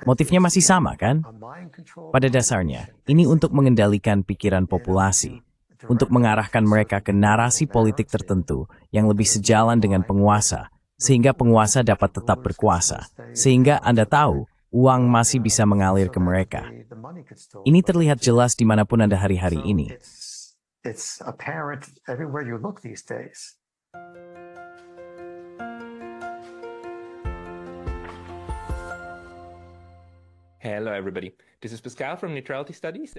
Motifnya masih sama, kan? Pada dasarnya, ini untuk mengendalikan pikiran populasi, untuk mengarahkan mereka ke narasi politik tertentu yang lebih sejalan dengan penguasa, sehingga penguasa dapat tetap berkuasa, sehingga Anda tahu, uang masih bisa mengalir ke mereka. Ini terlihat jelas dimanapun Anda hari-hari ini. Hello everybody. This is Pascal from Neutrality Studies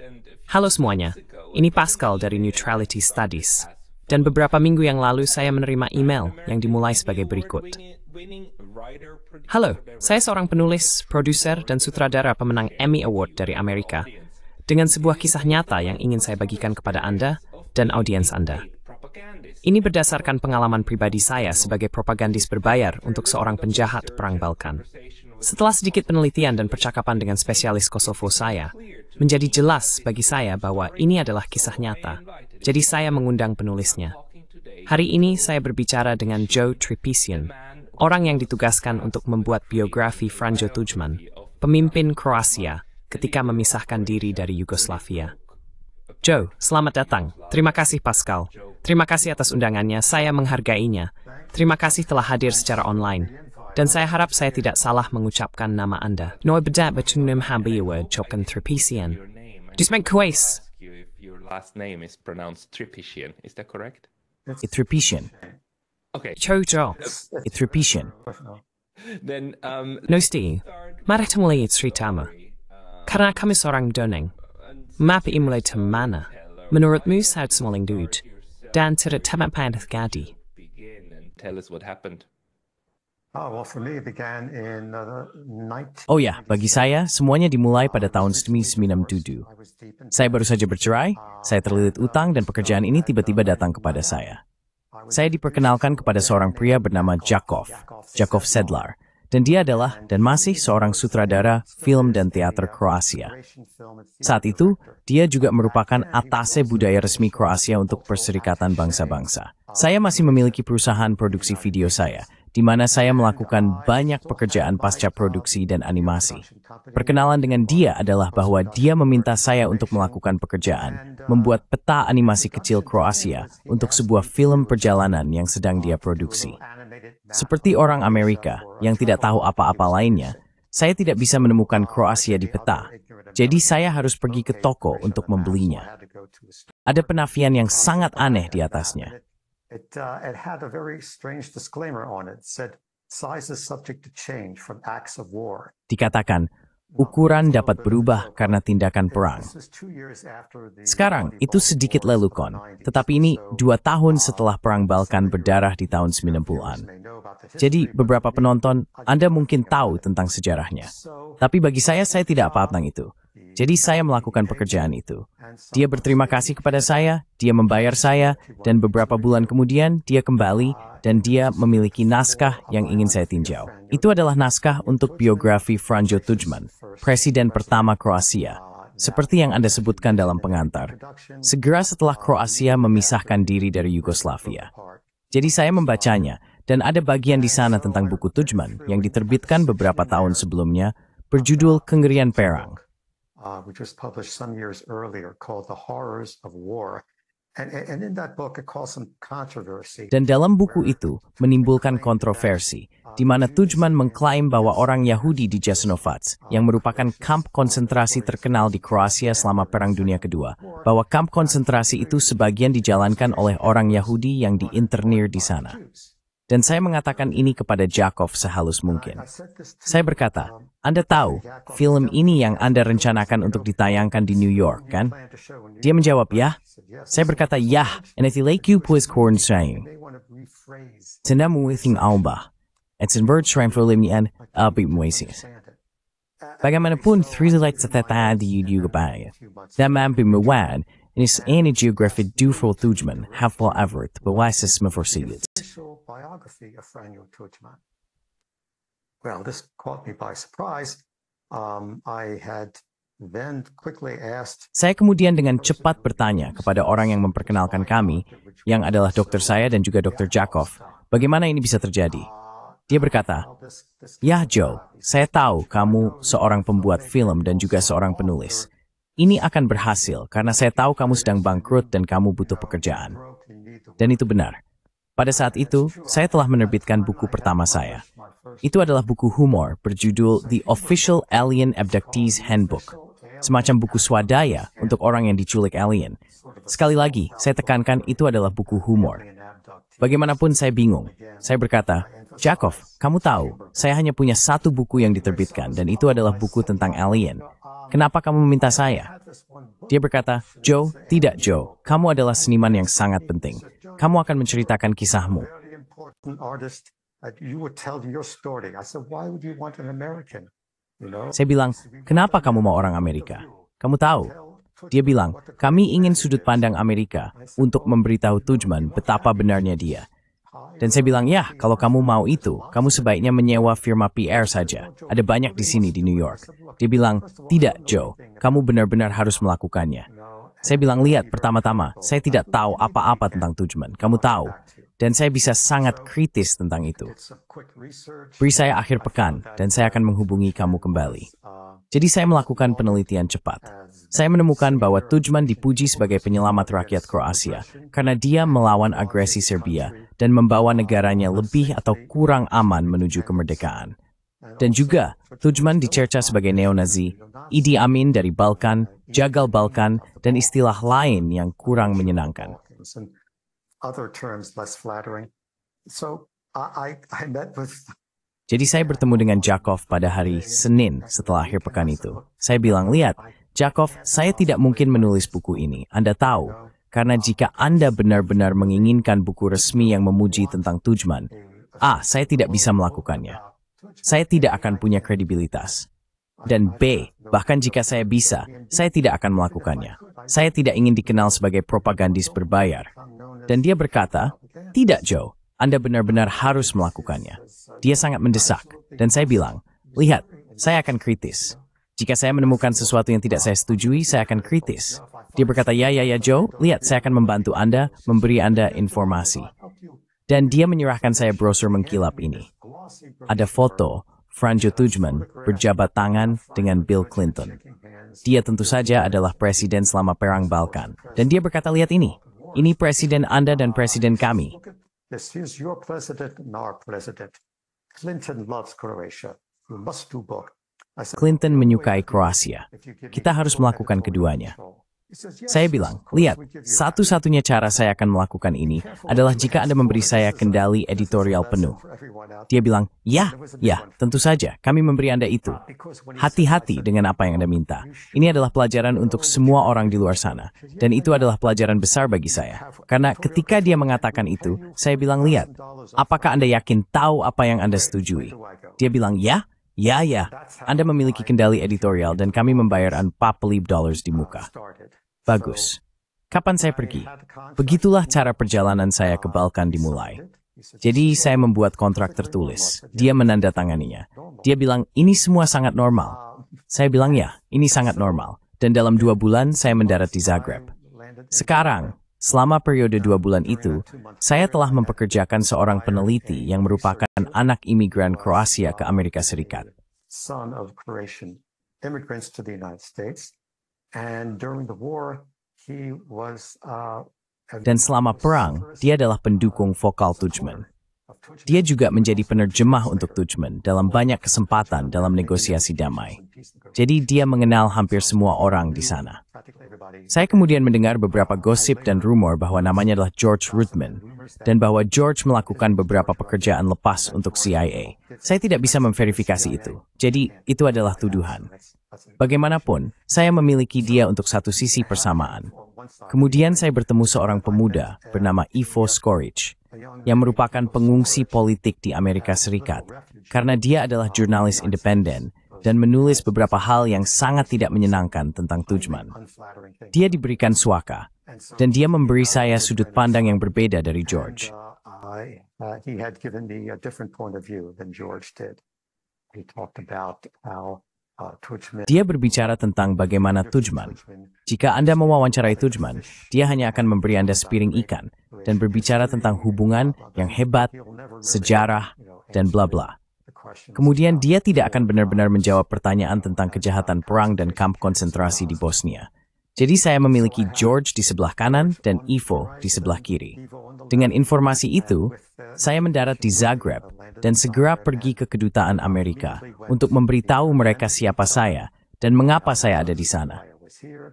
Halo semuanya, ini Pascal dari Neutrality Studies. Dan beberapa minggu yang lalu saya menerima email yang dimulai sebagai berikut. Halo, saya seorang penulis, produser, dan sutradara pemenang Emmy Award dari Amerika, dengan sebuah kisah nyata yang ingin saya bagikan kepada Anda dan audiens Anda. Ini berdasarkan pengalaman pribadi saya sebagai propagandis berbayar untuk seorang penjahat Perang Balkan. Setelah sedikit penelitian dan percakapan dengan spesialis Kosovo saya, menjadi jelas bagi saya bahwa ini adalah kisah nyata. Jadi saya mengundang penulisnya. Hari ini saya berbicara dengan Joe Tripician, orang yang ditugaskan untuk membuat biografi Franjo Tudjman, pemimpin Kroasia ketika memisahkan diri dari Yugoslavia. Joe, selamat datang. Terima kasih Pascal. Terima kasih atas undangannya, saya menghargainya. Terima kasih telah hadir secara online. Dan saya harap saya tidak salah mengucapkan nama Anda. Noi bedat betunim habiwa Chokan Tripician. Dismek kues. Your last name is pronounced Tripician, is that correct? Tripician. Okay. Chojo. Tripician. Then Nosti, maratamuli Sritama. Karena kami seorang doneng. Map imulai temana. Menurutmu saat semaling dud. Dan tidak tamat pandath gadi. begin and tell us what happened. Oh ya, bagi saya, semuanya dimulai pada tahun 1997. Saya baru saja bercerai, saya terlilit utang dan pekerjaan ini tiba-tiba datang kepada saya. Saya diperkenalkan kepada seorang pria bernama Jakov Sedlar, dan dia adalah dan masih seorang sutradara film dan teater Kroasia. Saat itu, dia juga merupakan atase budaya resmi Kroasia untuk Perserikatan Bangsa-Bangsa. Saya masih memiliki perusahaan produksi video saya, di mana saya melakukan banyak pekerjaan pasca produksi dan animasi. Perkenalan dengan dia adalah bahwa dia meminta saya untuk melakukan pekerjaan, membuat peta animasi kecil Kroasia untuk sebuah film perjalanan yang sedang dia produksi. Seperti orang Amerika yang tidak tahu apa-apa lainnya, saya tidak bisa menemukan Kroasia di peta, jadi saya harus pergi ke toko untuk membelinya. Ada penafian yang sangat aneh di atasnya. It had a very strange disclaimer on it. It said, size is subject to change from acts of war. Dikatakan, ukuran dapat berubah karena tindakan perang. Sekarang, itu sedikit lelukon, tetapi ini 2 tahun setelah Perang Balkan berdarah di tahun 90-an. Jadi, beberapa penonton, Anda mungkin tahu tentang sejarahnya. Tapi bagi saya tidak apa tentang itu. Jadi saya melakukan pekerjaan itu. Dia berterima kasih kepada saya, dia membayar saya, dan beberapa bulan kemudian dia kembali dan dia memiliki naskah yang ingin saya tinjau. Itu adalah naskah untuk biografi Franjo Tudjman, presiden pertama Kroasia, seperti yang Anda sebutkan dalam pengantar. Segera setelah Kroasia memisahkan diri dari Yugoslavia. Jadi saya membacanya, dan ada bagian di sana tentang buku Tudjman yang diterbitkan beberapa tahun sebelumnya, berjudul Kengerian Perang. Which was published some years earlier, called The Horrors of War. And in that book, it caused some controversy. Dan dalam buku itu menimbulkan kontroversi, di mana Tudjman mengklaim bahwa orang Yahudi di Jasenovac, yang merupakan kamp konsentrasi terkenal di Kroasia selama Perang Dunia Kedua, bahwa kamp konsentrasi itu sebagian dijalankan oleh orang Yahudi yang diinternir di sana. Dan saya mengatakan ini kepada Jakov sehalus mungkin. Saya berkata, Anda tahu, film ini yang Anda rencanakan untuk ditayangkan di New York, kan? Dia menjawab, ya. Saya berkata, ya, and if you like you pues korn saying. Senamu withing alba. It's in word shrine for living and albi moises. Bagaimanapun, three lights at that di juga bayar. That man be mewad, and his any geography do for Tudjman, have for Everett, but why says me for seeds. Biography of Franjo Tudjman. Well, this caught me by surprise. I had then quickly asked. Saya kemudian dengan cepat bertanya kepada orang yang memperkenalkan kami, yang adalah dokter saya dan juga dokter Jakov, bagaimana ini bisa terjadi? Dia berkata, "Ya Joe, saya tahu kamu seorang pembuat film dan juga seorang penulis. Ini akan berhasil karena saya tahu kamu sedang bangkrut dan kamu butuh pekerjaan." Dan itu benar. Pada saat itu, saya telah menerbitkan buku pertama saya. Itu adalah buku humor berjudul The Official Alien Abductees Handbook, semacam buku swadaya untuk orang yang diculik alien. Sekali lagi, saya tekankan itu adalah buku humor. Bagaimanapun saya bingung. Saya berkata, "Jakov, kamu tahu, saya hanya punya satu buku yang diterbitkan dan itu adalah buku tentang alien. Kenapa kamu meminta saya?" Dia berkata, "Joe, tidak Joe, kamu adalah seniman yang sangat penting. Kamu akan menceritakan kisahmu." Saya bilang, "Kenapa kamu mau orang Amerika? Kamu tahu?" Dia bilang, "Kami ingin sudut pandang Amerika untuk memberitahu Tudjman betapa benarnya dia." Dan saya bilang, "Ya, kalau kamu mau itu, kamu sebaiknya menyewa firma PR saja. Ada banyak di sini di New York." Dia bilang, "Tidak, Joe, kamu benar-benar harus melakukannya." Saya bilang, "Lihat, pertama-tama, saya tidak tahu apa-apa tentang Tudjman. Kamu tahu. Dan saya bisa sangat kritis tentang itu. Beri saya akhir pekan, dan saya akan menghubungi kamu kembali." Jadi saya melakukan penelitian cepat. Saya menemukan bahwa Tudjman dipuji sebagai penyelamat rakyat Kroasia karena dia melawan agresi Serbia dan membawa negaranya lebih atau kurang aman menuju kemerdekaan. Dan juga, Tudjman dicerca sebagai neonazi, Idi Amin dari Balkan, jagal Balkan, dan istilah lain yang kurang menyenangkan. Jadi saya bertemu dengan Jakov pada hari Senin setelah akhir pekan itu. Saya bilang, "Lihat, Jakov, saya tidak mungkin menulis buku ini. Anda tahu, karena jika Anda benar-benar menginginkan buku resmi yang memuji tentang Tudjman, saya tidak bisa melakukannya. Saya tidak akan punya kredibilitas. Dan B, bahkan jika saya bisa, saya tidak akan melakukannya. Saya tidak ingin dikenal sebagai propagandis berbayar." Dan dia berkata, "Tidak, Joe, Anda benar-benar harus melakukannya. Dia sangat mendesak." Dan saya bilang, "Lihat, saya akan kritis. Jika saya menemukan sesuatu yang tidak saya setujui, saya akan kritis." Dia berkata, ya, Joe, lihat, saya akan membantu Anda, memberi Anda informasi." Dan dia menyerahkan saya brosur mengkilap ini. Ada foto Franjo Tudjman berjabat tangan dengan Bill Clinton. Dia tentu saja adalah presiden selama Perang Balkan. Dan dia berkata, "Lihat ini presiden Anda dan presiden kami." Here's your president and our president. Clinton loves Croatia. You must do both. Clinton menyukai Kroasia. Kita harus melakukan keduanya. Saya bilang, "Lihat, satu-satunya cara saya akan melakukan ini adalah jika Anda memberi saya kendali editorial penuh." Dia bilang, ya, tentu saja, kami memberi Anda itu. Hati-hati dengan apa yang Anda minta. Ini adalah pelajaran untuk semua orang di luar sana. Dan itu adalah pelajaran besar bagi saya. Karena ketika dia mengatakan itu, saya bilang, "Lihat, apakah Anda yakin tahu apa yang Anda setujui?" Dia bilang, ya, Anda memiliki kendali editorial dan kami membayar $40 di muka. Bagus. Kapan saya pergi? Begitulah cara perjalanan saya ke Balkan dimulai. Jadi saya membuat kontrak tertulis. Dia menandatanganinya. Dia bilang, "Ini semua sangat normal." Saya bilang, "Ya, ini sangat normal." Dan dalam 2 bulan saya mendarat di Zagreb. Sekarang, selama periode 2 bulan itu, saya telah mempekerjakan seorang peneliti yang merupakan anak imigran Kroasia ke Amerika Serikat. Son of Croatian immigrants to the United States. And during the war, he was Dan selama perang, dia adalah pendukung vokal Tudjman. Dia juga menjadi penerjemah untuk Tudjman dalam banyak kesempatan dalam negosiasi damai. Jadi dia mengenal hampir semua orang di sana. Saya kemudian mendengar beberapa gosip dan rumor bahwa namanya adalah George Rudman, dan bahwa George melakukan beberapa pekerjaan lepas untuk CIA. Saya tidak bisa memverifikasi itu. Jadi itu adalah tuduhan. Bagaimanapun, saya memiliki dia untuk satu sisi persamaan. Kemudian saya bertemu seorang pemuda bernama Ivo Skoric, yang merupakan pengungsi politik di Amerika Serikat, karena dia adalah jurnalis independen dan menulis beberapa hal yang sangat tidak menyenangkan tentang Tudjman. Dia diberikan suaka, dan dia memberi saya sudut pandang yang berbeda dari George. He had given me a different point of view than George did. He talked about how Dia berbicara tentang bagaimana Tudjman. Jika Anda mewawancarai Tudjman, dia hanya akan memberi Anda sepiring ikan dan berbicara tentang hubungan yang hebat, sejarah, dan bla bla. Kemudian dia tidak akan benar-benar menjawab pertanyaan tentang kejahatan perang dan kamp konsentrasi di Bosnia. Jadi saya memiliki George di sebelah kanan dan Ivo di sebelah kiri. Dengan informasi itu, saya mendarat di Zagreb dan segera pergi ke kedutaan Amerika untuk memberitahu mereka siapa saya dan mengapa saya ada di sana.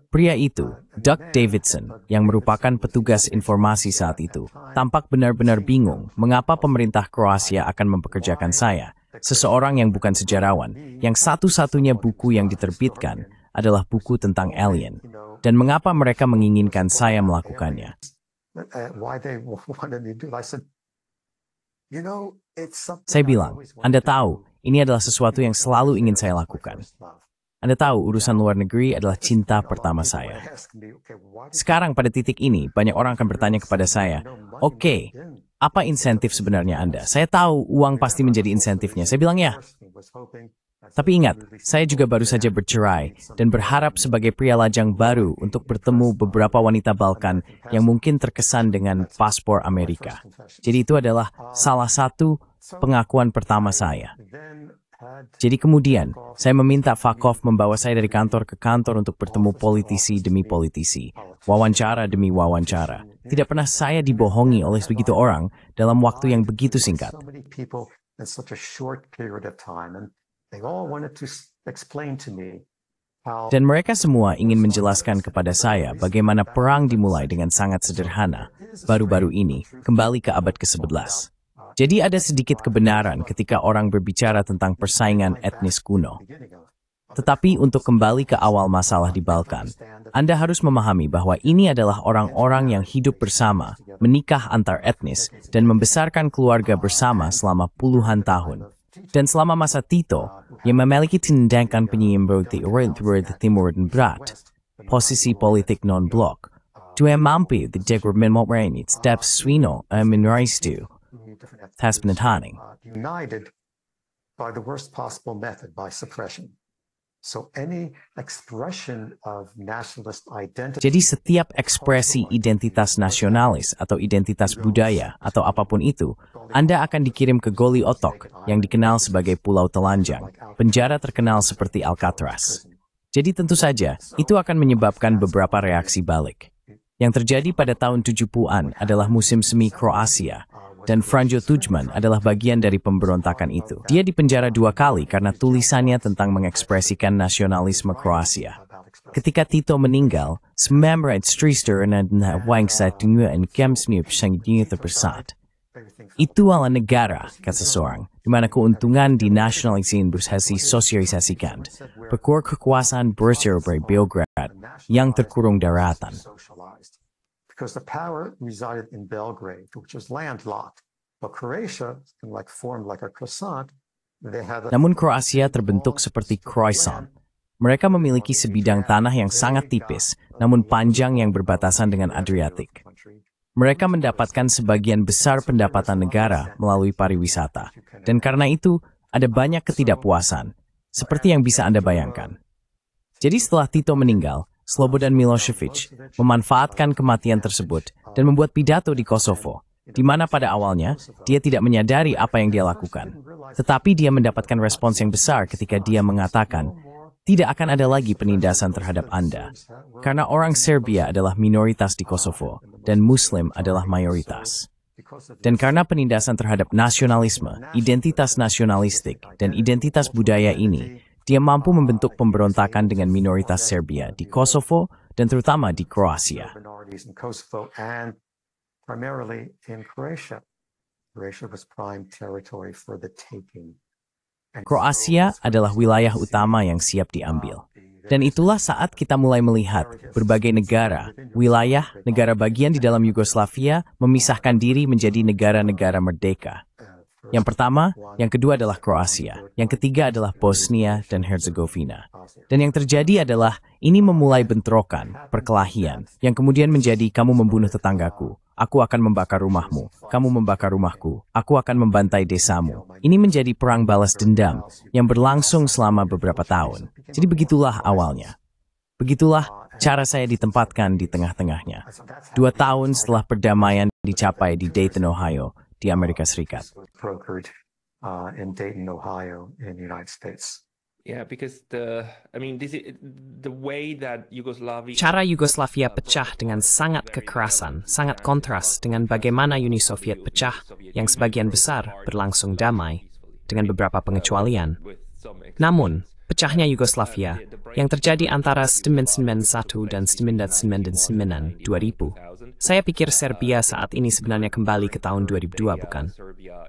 Pria itu, Doug Davidson, yang merupakan petugas informasi saat itu, tampak benar-benar bingung mengapa pemerintah Kroasia akan mempekerjakan saya, seseorang yang bukan sejarawan, yang satu-satunya buku yang diterbitkan adalah buku tentang alien, dan mengapa mereka menginginkan saya melakukannya. Saya bilang, Anda tahu, ini adalah sesuatu yang selalu ingin saya lakukan. Anda tahu, urusan luar negeri adalah cinta pertama saya. Sekarang pada titik ini, banyak orang akan bertanya kepada saya, "Oke, apa insentif sebenarnya Anda?" Saya tahu uang pasti menjadi insentifnya. Saya bilang ya. Tapi ingat, saya juga baru saja bercerai dan berharap sebagai pria lajang baru untuk bertemu beberapa wanita Balkan yang mungkin terkesan dengan paspor Amerika. Jadi itu adalah salah satu pengakuan pertama saya. Jadi kemudian, saya meminta Vakov membawa saya dari kantor ke kantor untuk bertemu politisi demi politisi, wawancara demi wawancara. Tidak pernah saya dibohongi oleh begitu orang dalam waktu yang begitu singkat. Dan mereka semua ingin menjelaskan kepada saya bagaimana perang dimulai dengan sangat sederhana, baru-baru ini, kembali ke abad ke-11. Jadi ada sedikit kebenaran ketika orang berbicara tentang persaingan etnis kuno. Tetapi untuk kembali ke awal masalah di Balkan, Anda harus memahami bahwa ini adalah orang-orang yang hidup bersama, menikah antar etnis, dan membesarkan keluarga bersama selama puluhan tahun. Dan selama masa Tito, yang memiliki tindakan penyeimbang di Timur dan Barat, posisi politik non-blok, dia mampu mendengarkan step Swino minoristu, tas penetaning. United by the worst possible method, by suppression. So any expression of nationalist identity. Jadi setiap ekspresi identitas nasionalis atau identitas budaya atau apapun itu, Anda akan dikirim ke Goli Otok yang dikenal sebagai Pulau Telanjang, penjara terkenal seperti Alcatraz. Jadi tentu saja, itu akan menyebabkan beberapa reaksi balik. Yang terjadi pada tahun 70-an adalah musim semi Kroasia, dan Franjo Tudjman adalah bagian dari pemberontakan itu. Dia dipenjara 2 kali karena tulisannya tentang mengekspresikan nasionalisme Kroasia. Ketika Tito meninggal, Smemrat Strister dan Wangsatungua and Kemsnup Sangnya terpersat. Itu ala negara, kata seseorang, di mana keuntungan dinasionalisasi berhasil sosialisasikan. Perkur kekuasaan berasal dari Belgrade yang terkurung daratan. Because the power resided in Belgrade, which was landlocked. But Croatia, formed like a croissant, they had Namun Kroasia terbentuk seperti croissant. Mereka memiliki sebidang tanah yang sangat tipis, namun panjang yang berbatasan dengan Adriatik. Mereka mendapatkan sebagian besar pendapatan negara melalui pariwisata. Dan karena itu, ada banyak ketidakpuasan, seperti yang bisa Anda bayangkan. Jadi setelah Tito meninggal, Slobodan Milošević memanfaatkan kematian tersebut dan membuat pidato di Kosovo, di mana pada awalnya dia tidak menyadari apa yang dia lakukan. Tetapi dia mendapatkan respons yang besar ketika dia mengatakan, tidak akan ada lagi penindasan terhadap Anda, karena orang Serbia adalah minoritas di Kosovo dan Muslim adalah mayoritas. Dan karena penindasan terhadap nasionalisme, identitas nasionalistik, dan identitas budaya ini, dia mampu membentuk pemberontakan dengan minoritas Serbia di Kosovo dan terutama di Kroasia. Kroasia adalah wilayah utama yang siap diambil. Dan itulah saat kita mulai melihat berbagai negara, wilayah, negara bagian di dalam Yugoslavia memisahkan diri menjadi negara-negara merdeka. Yang pertama, yang kedua adalah Kroasia, yang ketiga adalah Bosnia dan Herzegovina. Dan yang terjadi adalah ini memulai bentrokan, perkelahian, yang kemudian menjadi kamu membunuh tetanggaku, aku akan membakar rumahmu, kamu membakar rumahku, aku akan membantai desamu. Ini menjadi perang balas dendam yang berlangsung selama beberapa tahun. Jadi begitulah awalnya. Begitulah cara saya ditempatkan di tengah-tengahnya. 2 tahun setelah perdamaian dicapai di Dayton, Ohio, di Amerika Serikat. In Dayton, Ohio, in the United States. Yeah, because the way that Yugoslavia. Cara Yugoslavia pecah dengan sangat kekerasan, sangat kontras dengan bagaimana Uni Soviet pecah yang sebagian besar berlangsung damai dengan beberapa pengecualian. Namun, pecahnya Yugoslavia yang terjadi antara 1991 dan 1999 2000. Saya pikir Serbia saat ini sebenarnya kembali ke tahun 2002, bukan?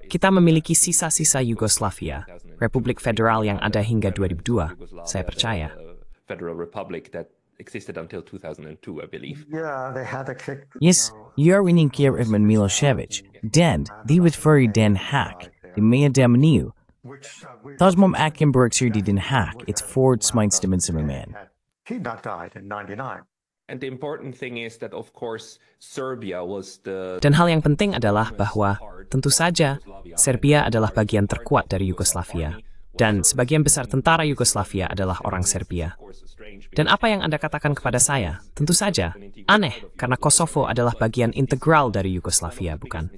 Kita memiliki sisa-sisa Yugoslavia, Republik Federal yang ada hingga 2002, saya percaya. Federal Republic that existed until 2002, I believe. Yeah, they had a kick. Yes, jag är ingen Edmund Milosevic. Den, de vet för Den Haag, de med dem nu. Tasmom Akenbergsur di Den Haag, it's Ford Smeinstimmen som man. He'd not died in 99. And the important thing is that, of course, Serbia was the. Dan hal yang penting adalah bahwa, tentu saja, Serbia adalah bagian terkuat dari Yugoslavia. Dan sebagian besar tentara Yugoslavia adalah orang Serbia. Dan apa yang Anda katakan kepada saya, tentu saja, aneh, karena Kosovo adalah bagian integral dari Yugoslavia, bukan?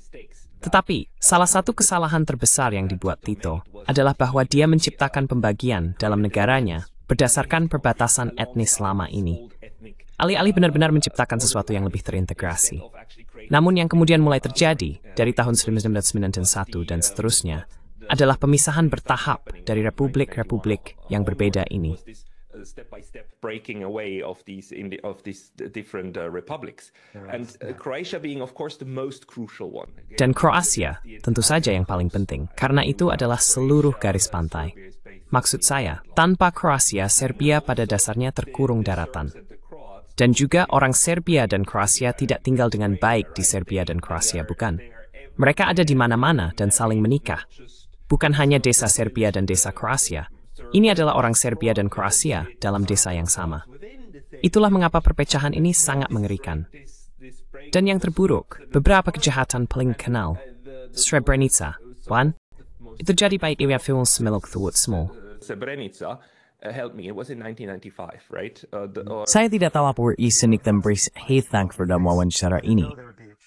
Tetapi, salah satu kesalahan terbesar yang dibuat Tito adalah bahwa dia menciptakan pembagian dalam negaranya berdasarkan perbatasan etnis lama ini. Alih-alih benar-benar menciptakan sesuatu yang lebih terintegrasi. Namun yang kemudian mulai terjadi dari tahun 1991 dan seterusnya adalah pemisahan bertahap dari republik-republik yang berbeda ini. Step-by-step breaking away of these different republics, and Croatia being, of course, the most crucial one. Dan Kroasia tentu saja yang paling penting, karena itu adalah seluruh garis pantai. Maksud saya, tanpa Kroasia, Serbia pada dasarnya terkurung daratan. Dan juga orang Serbia dan Kroasia tidak tinggal dengan baik di Serbia dan Kroasia, bukan? Mereka ada di mana-mana dan saling menikah. Bukan hanya desa Serbia dan desa Kroasia. Ini adalah orang Serbia dan Kroasia dalam desa yang sama. Itulah mengapa perpecahan ini sangat mengerikan. Dan yang terburuk, beberapa kejahatan paling kenal. Srebrenica, bukan? Itu terjadi baik di film Smilok Thwut Small. Srebrenica. Help me, it was in 1995, right? Saya tidak tahu apa isenik tembris hethank for dalam wawancara ini.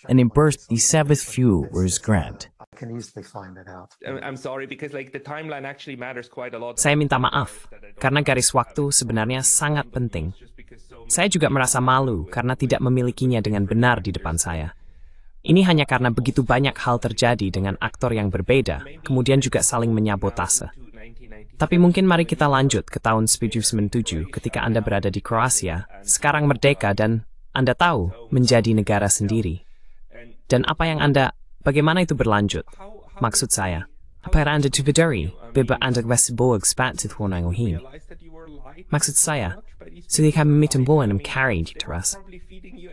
And in burst, the Sabbath few was grand. I can easily find that out. I'm sorry, because the timeline actually matters quite a lot. Saya minta maaf, karena garis waktu sebenarnya sangat penting. Saya juga merasa malu karena tidak memilikinya dengan benar di depan saya. Ini hanya karena begitu banyak hal terjadi dengan aktor yang berbeda, kemudian juga saling menyabotase. Tapi mungkin mari kita lanjut ke tahun 1997 ketika Anda berada di Kroasia, sekarang merdeka dan Anda tahu menjadi negara sendiri. Dan apa yang bagaimana itu berlanjut? Maksud saya, apa yang Anda tupidari, beba Anda westborg spatit honangohin. Maksud saya, sudah kami mitemboan carried teras.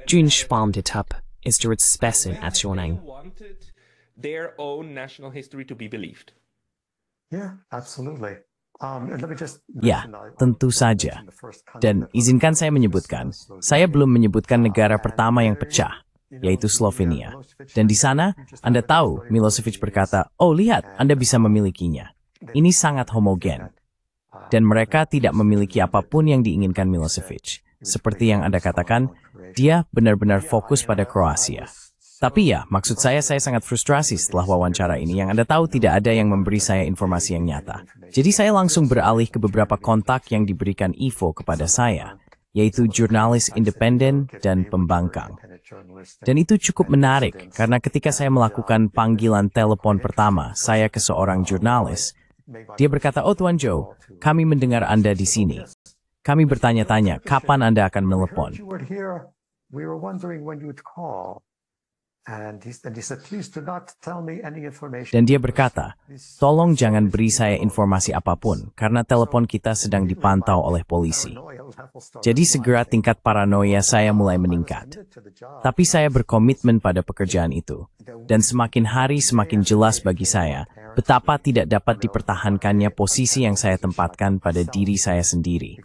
Jun spalm dit up is to its spesen at shonang. Their own national history to be believed. Yeah, absolutely. Ya, tentu saja. Dan izinkan saya menyebutkan, saya belum menyebutkan negara pertama yang pecah, yaitu Slovenia. Dan di sana, Anda tahu, Milosevic berkata, oh lihat, Anda bisa memilikinya. Ini sangat homogen. Dan mereka tidak memiliki apapun yang diinginkan Milosevic. Seperti yang Anda katakan, dia benar-benar fokus pada Kroasia. Tapi ya, maksud saya sangat frustrasi setelah wawancara ini yang Anda tahu tidak ada yang memberi saya informasi yang nyata. Jadi saya langsung beralih ke beberapa kontak yang diberikan Ivo kepada saya, yaitu jurnalis independen dan pembangkang. Dan itu cukup menarik, karena ketika saya melakukan panggilan telepon pertama saya ke seorang jurnalis, dia berkata, oh Tuan Joe, kami mendengar Anda di sini. Kami bertanya-tanya, kapan Anda akan menelepon? Dan dia berkata, tolong jangan beri saya informasi apapun, karena telepon kita sedang dipantau oleh polisi. Jadi segera tingkat paranoia saya mulai meningkat. Tapi saya berkomitmen pada pekerjaan itu. Dan semakin hari semakin jelas bagi saya, betapa tidak dapat dipertahankannya posisi yang saya tempatkan pada diri saya sendiri.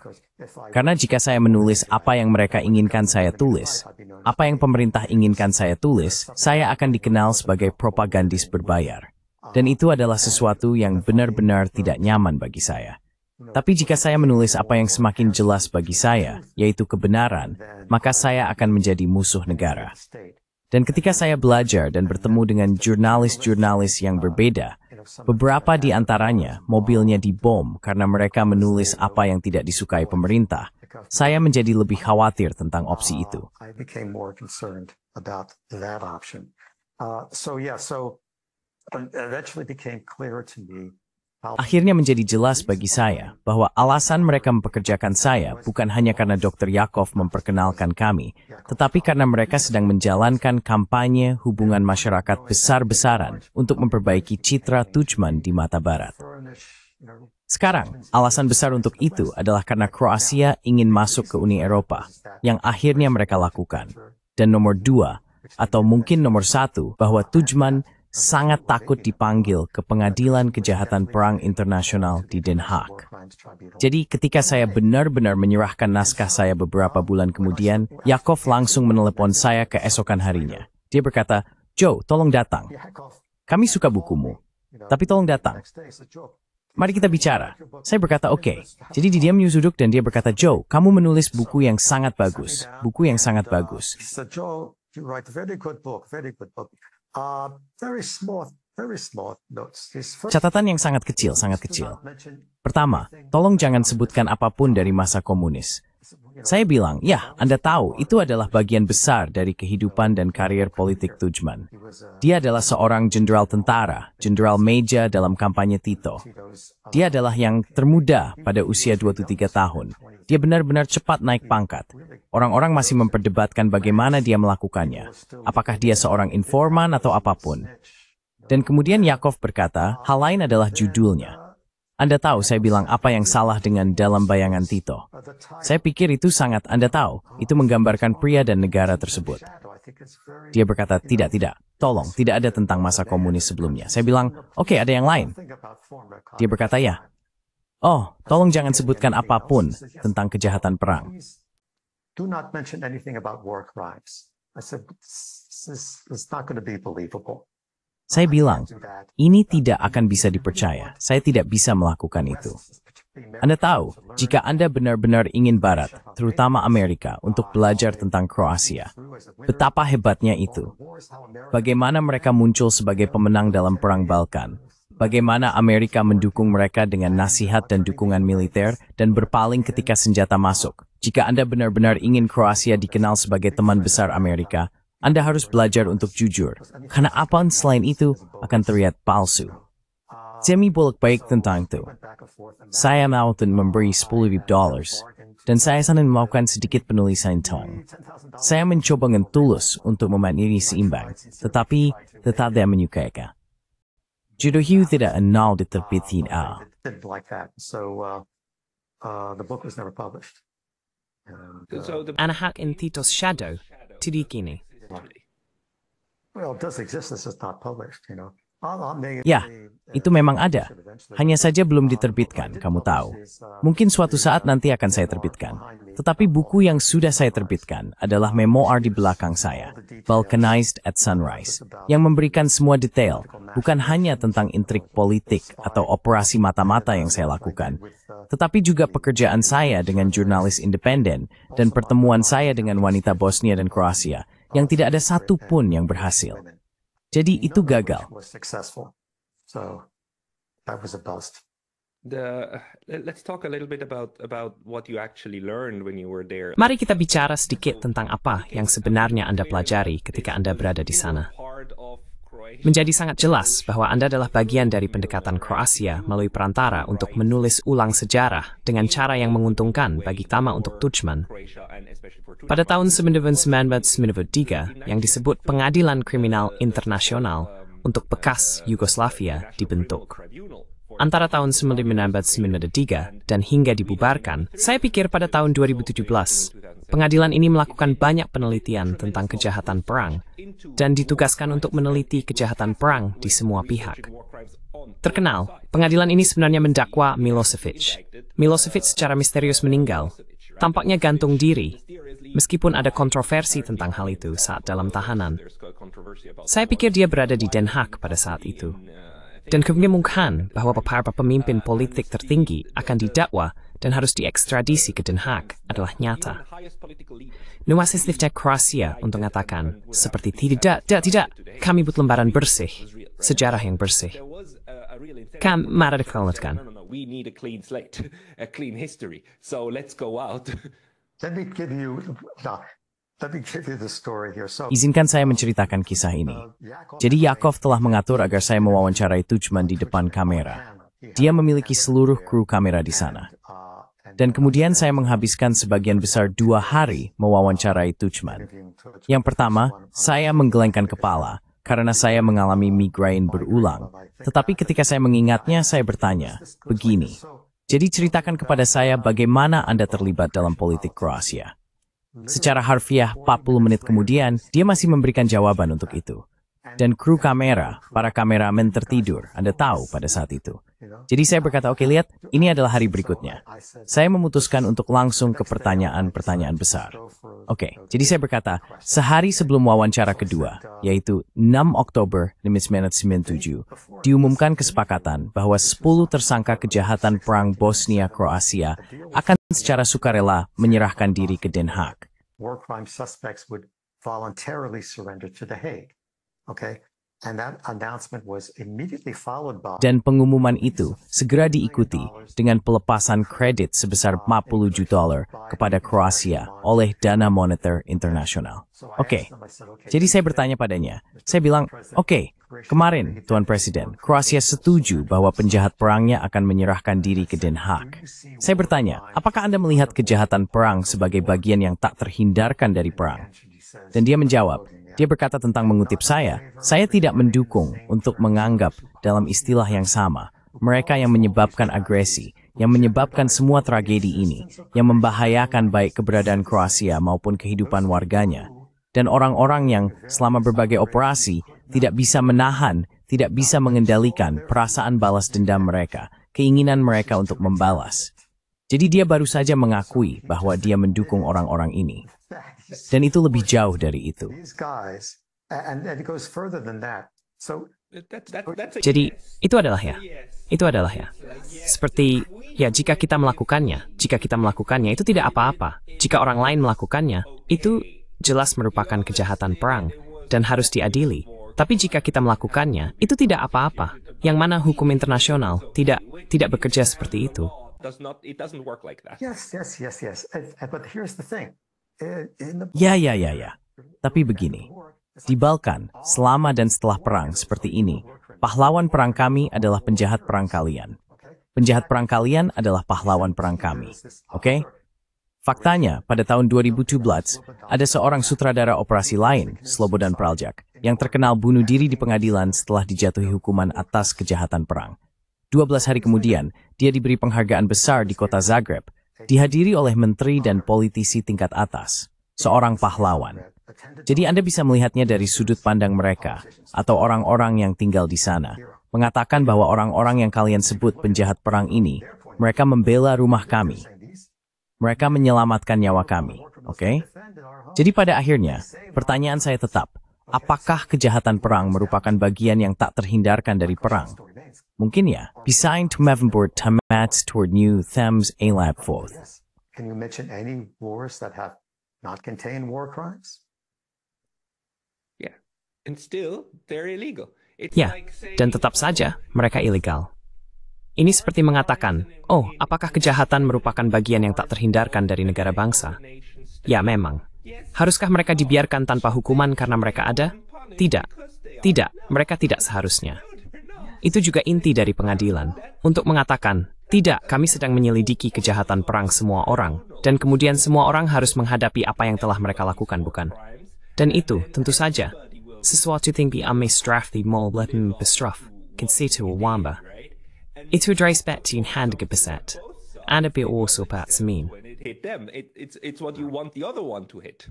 Karena jika saya menulis apa yang mereka inginkan saya tulis, apa yang pemerintah inginkan saya tulis, saya akan dikenal sebagai propagandis berbayar. Dan itu adalah sesuatu yang benar-benar tidak nyaman bagi saya. Tapi jika saya menulis apa yang semakin jelas bagi saya, yaitu kebenaran, maka saya akan menjadi musuh negara. Dan ketika saya belajar dan bertemu dengan jurnalis-jurnalis yang berbeda, beberapa di antaranya mobilnya dibom karena mereka menulis apa yang tidak disukai pemerintah, saya menjadi lebih khawatir tentang opsi itu. Akhirnya menjadi jelas bagi saya bahwa alasan mereka mempekerjakan saya bukan hanya karena Dr. Yakov memperkenalkan kami, tetapi karena mereka sedang menjalankan kampanye hubungan masyarakat besar-besaran untuk memperbaiki citra Tudjman di mata Barat. Sekarang, alasan besar untuk itu adalah karena Kroasia ingin masuk ke Uni Eropa, yang akhirnya mereka lakukan. Dan nomor 2, atau mungkin nomor 1, bahwa Tudjman sangat takut dipanggil ke Pengadilan Kejahatan Perang Internasional di Den Haag. Jadi ketika saya benar-benar menyerahkan naskah saya beberapa bulan kemudian, Yakov langsung menelepon saya keesokan harinya. Dia berkata, "Joe, tolong datang. Kami suka bukumu, tapi tolong datang. Mari kita bicara." Saya berkata, "Oke." Jadi dia menyusuduk dan dia berkata, "Joe, kamu menulis buku yang sangat bagus. Buku yang sangat bagus." Catatan yang sangat kecil, sangat kecil. Pertama, tolong jangan sebutkan apapun dari masa komunis. Saya bilang, ya, Anda tahu, itu adalah bagian besar dari kehidupan dan karier politik Tudjman. Dia adalah seorang jenderal tentara, jenderal meja dalam kampanye Tito. Dia adalah yang termuda pada usia 23 tahun. Dia benar-benar cepat naik pangkat. Orang-orang masih memperdebatkan bagaimana dia melakukannya. Apakah dia seorang informan atau apapun. Dan kemudian Yakov berkata, hal lain adalah judulnya. Anda tahu, saya bilang apa yang salah dengan Dalam Bayangan Tito. Saya pikir itu sangat, Anda tahu, itu menggambarkan pria dan negara tersebut. Dia berkata, tidak, tolong, tidak ada tentang masa komunis sebelumnya. Saya bilang, oke, ada yang lain. Dia berkata, ya. Oh, tolong jangan sebutkan apapun tentang kejahatan perang. Do not mention anything about war crimes. I said, it's not going to be believable. Saya bilang, ini tidak akan bisa dipercaya. Saya tidak bisa melakukan itu. Anda tahu, jika Anda benar-benar ingin Barat, terutama Amerika, untuk belajar tentang Kroasia, betapa hebatnya itu. Bagaimana mereka muncul sebagai pemenang dalam Perang Balkan. Bagaimana Amerika mendukung mereka dengan nasihat dan dukungan militer dan berpaling ketika senjata masuk. Jika Anda benar-benar ingin Kroasia dikenal sebagai teman besar Amerika, Anda harus belajar untuk jujur, karena apapun selain itu akan terlihat palsu. Semi bolak-balik tentang itu. Saya mau memberi $10,000, dan saya sedang melakukan sedikit penulisan tong. Saya mencoba dengan tulus untuk memaniri seimbang, tetapi tetap tidak menyukainya. Jodoh Hiu tidak enal diterbitin A. Anak in Tito's shadow, tidak kini. Well, it does exist, this is not published, you know. Ya, itu memang ada. Hanya saja belum diterbitkan, kamu tahu. Mungkin suatu saat nanti akan saya terbitkan. Tetapi buku yang sudah saya terbitkan adalah memoir di belakang saya, Balkanized at Sunrise, yang memberikan semua detail, bukan hanya tentang intrik politik atau operasi mata-mata yang saya lakukan, tetapi juga pekerjaan saya dengan jurnalis independen dan pertemuan saya dengan wanita Bosnia dan Kroasia, yang tidak ada satu pun yang berhasil. Jadi itu gagal. Let's talk a little bit about what you actually learned when you were there. Mari kita bicara sedikit tentang apa yang sebenarnya Anda pelajari ketika Anda berada di sana. Menjadi sangat jelas bahwa Anda adalah bagian dari pendekatan Kroasia melalui perantara untuk menulis ulang sejarah dengan cara yang menguntungkan bagi Tama untuk Tudjman. Pada tahun 1993, yang disebut Pengadilan Kriminal Internasional untuk bekas Yugoslavia dibentuk. Antara tahun 1993 dan hingga dibubarkan, saya pikir pada tahun 2017, pengadilan ini melakukan banyak penelitian tentang kejahatan perang dan ditugaskan untuk meneliti kejahatan perang di semua pihak. Terkenal, pengadilan ini sebenarnya mendakwa Milosevic. Milosevic secara misterius meninggal, tampaknya gantung diri, meskipun ada kontroversi tentang hal itu saat dalam tahanan. Saya pikir dia berada di Den Haag pada saat itu. Dan kemungkinan bahwa beberapa pemimpin politik tertinggi akan didakwa dan harus diekstradisi ke Den Haag adalah nyata. Nuwas Istifta Kroasia untuk mengatakan, seperti tidak, kami butuh lembaran bersih, sejarah yang bersih. Kami meradikaliskan. We need a clean slate, a clean history. So let's go out. Let me give you the story here. So, Izinkan saya menceritakan kisah ini. Jadi Yakov telah mengatur agar saya mewawancarai Tuđman di depan kamera. Dia memiliki seluruh kru kamera di sana. Dan kemudian saya menghabiskan sebagian besar 2 hari mewawancarai Tuđman. Yang pertama, saya menggelengkan kepala karena saya mengalami migrain berulang. Tetapi ketika saya mengingatnya, saya bertanya, begini, jadi ceritakan kepada saya bagaimana Anda terlibat dalam politik Kroasia. Secara harfiah, 40 menit kemudian, dia masih memberikan jawaban untuk itu. Dan kru kamera, para kameramen tertidur, Anda tahu pada saat itu. Jadi saya berkata, oke, lihat, ini adalah hari berikutnya. Saya memutuskan untuk langsung ke pertanyaan-pertanyaan besar. Oke, jadi saya berkata, sehari sebelum wawancara kedua, yaitu 6 Oktober 1997, diumumkan kesepakatan bahwa 10 tersangka kejahatan perang Bosnia-Kroasia akan secara sukarela menyerahkan diri ke Den Haag. war crime suspects would voluntarily surrender to The Hague. Okay? And that announcement was immediately followed by Dan pengumuman itu segera diikuti dengan pelepasan kredit sebesar $40 juta kepada Kroasia oleh Dana Moneter Internasional. Oke, jadi saya bertanya padanya. Saya bilang, oke, kemarin Tuan Presiden, Kroasia setuju bahwa penjahat perangnya akan menyerahkan diri ke Den Haag. Saya bertanya, apakah Anda melihat kejahatan perang sebagai bagian yang tak terhindarkan dari perang? Dan dia menjawab, dia berkata tentang mengutip saya tidak mendukung untuk menganggap dalam istilah yang sama, mereka yang menyebabkan agresi, yang menyebabkan semua tragedi ini, yang membahayakan baik keberadaan Kroasia maupun kehidupan warganya, dan orang-orang yang selama berbagai operasi tidak bisa menahan, tidak bisa mengendalikan perasaan balas dendam mereka, keinginan mereka untuk membalas. Jadi dia baru saja mengakui bahwa dia mendukung orang-orang ini. Dan itu lebih jauh dari itu. Jadi, itu adalah ya. Seperti, ya jika kita melakukannya itu tidak apa-apa. Jika orang lain melakukannya, itu jelas merupakan kejahatan perang dan harus diadili. Tapi jika kita melakukannya, itu tidak apa-apa. Yang mana hukum internasional tidak bekerja seperti itu. It doesn't work like that. Yes. But here's the thing. Ya. Tapi begini, di Balkan, selama dan setelah perang seperti ini, pahlawan perang kami adalah penjahat perang kalian. Penjahat perang kalian adalah pahlawan perang kami. Oke? Faktanya, pada tahun 2017, ada seorang sutradara operasi lain, Slobodan Praljak, yang terkenal bunuh diri di pengadilan setelah dijatuhi hukuman atas kejahatan perang. 12 hari kemudian, dia diberi penghargaan besar di kota Zagreb, dihadiri oleh menteri dan politisi tingkat atas, seorang pahlawan. Jadi Anda bisa melihatnya dari sudut pandang mereka, atau orang-orang yang tinggal di sana, mengatakan bahwa orang-orang yang kalian sebut penjahat perang ini, mereka membela rumah kami. Mereka menyelamatkan nyawa kami, oke? Jadi pada akhirnya, pertanyaan saya tetap, apakah kejahatan perang merupakan bagian yang tak terhindarkan dari perang? Mungkin ya, besides Mevenbord Tamat toward New Thames A-Lab Fourth. Can you mention any wars that have not contained war crimes? Yeah, and still they're illegal. Ya, dan tetap saja mereka ilegal. Ini seperti mengatakan, oh, apakah kejahatan merupakan bagian yang tak terhindarkan dari negara bangsa? Ya, memang. Haruskah mereka dibiarkan tanpa hukuman karena mereka ada? Tidak, mereka tidak seharusnya. Itu juga inti dari pengadilan, untuk mengatakan, tidak, kami sedang menyelidiki kejahatan perang semua orang, dan kemudian semua orang harus menghadapi apa yang telah mereka lakukan, bukan? Dan itu, tentu saja, sesuatu yang diambil strafti mal lepen bestraf, consider wamba. Itu respect yang handige beset, and be also pat semin. When it hit them, it's what you want the other one to hit.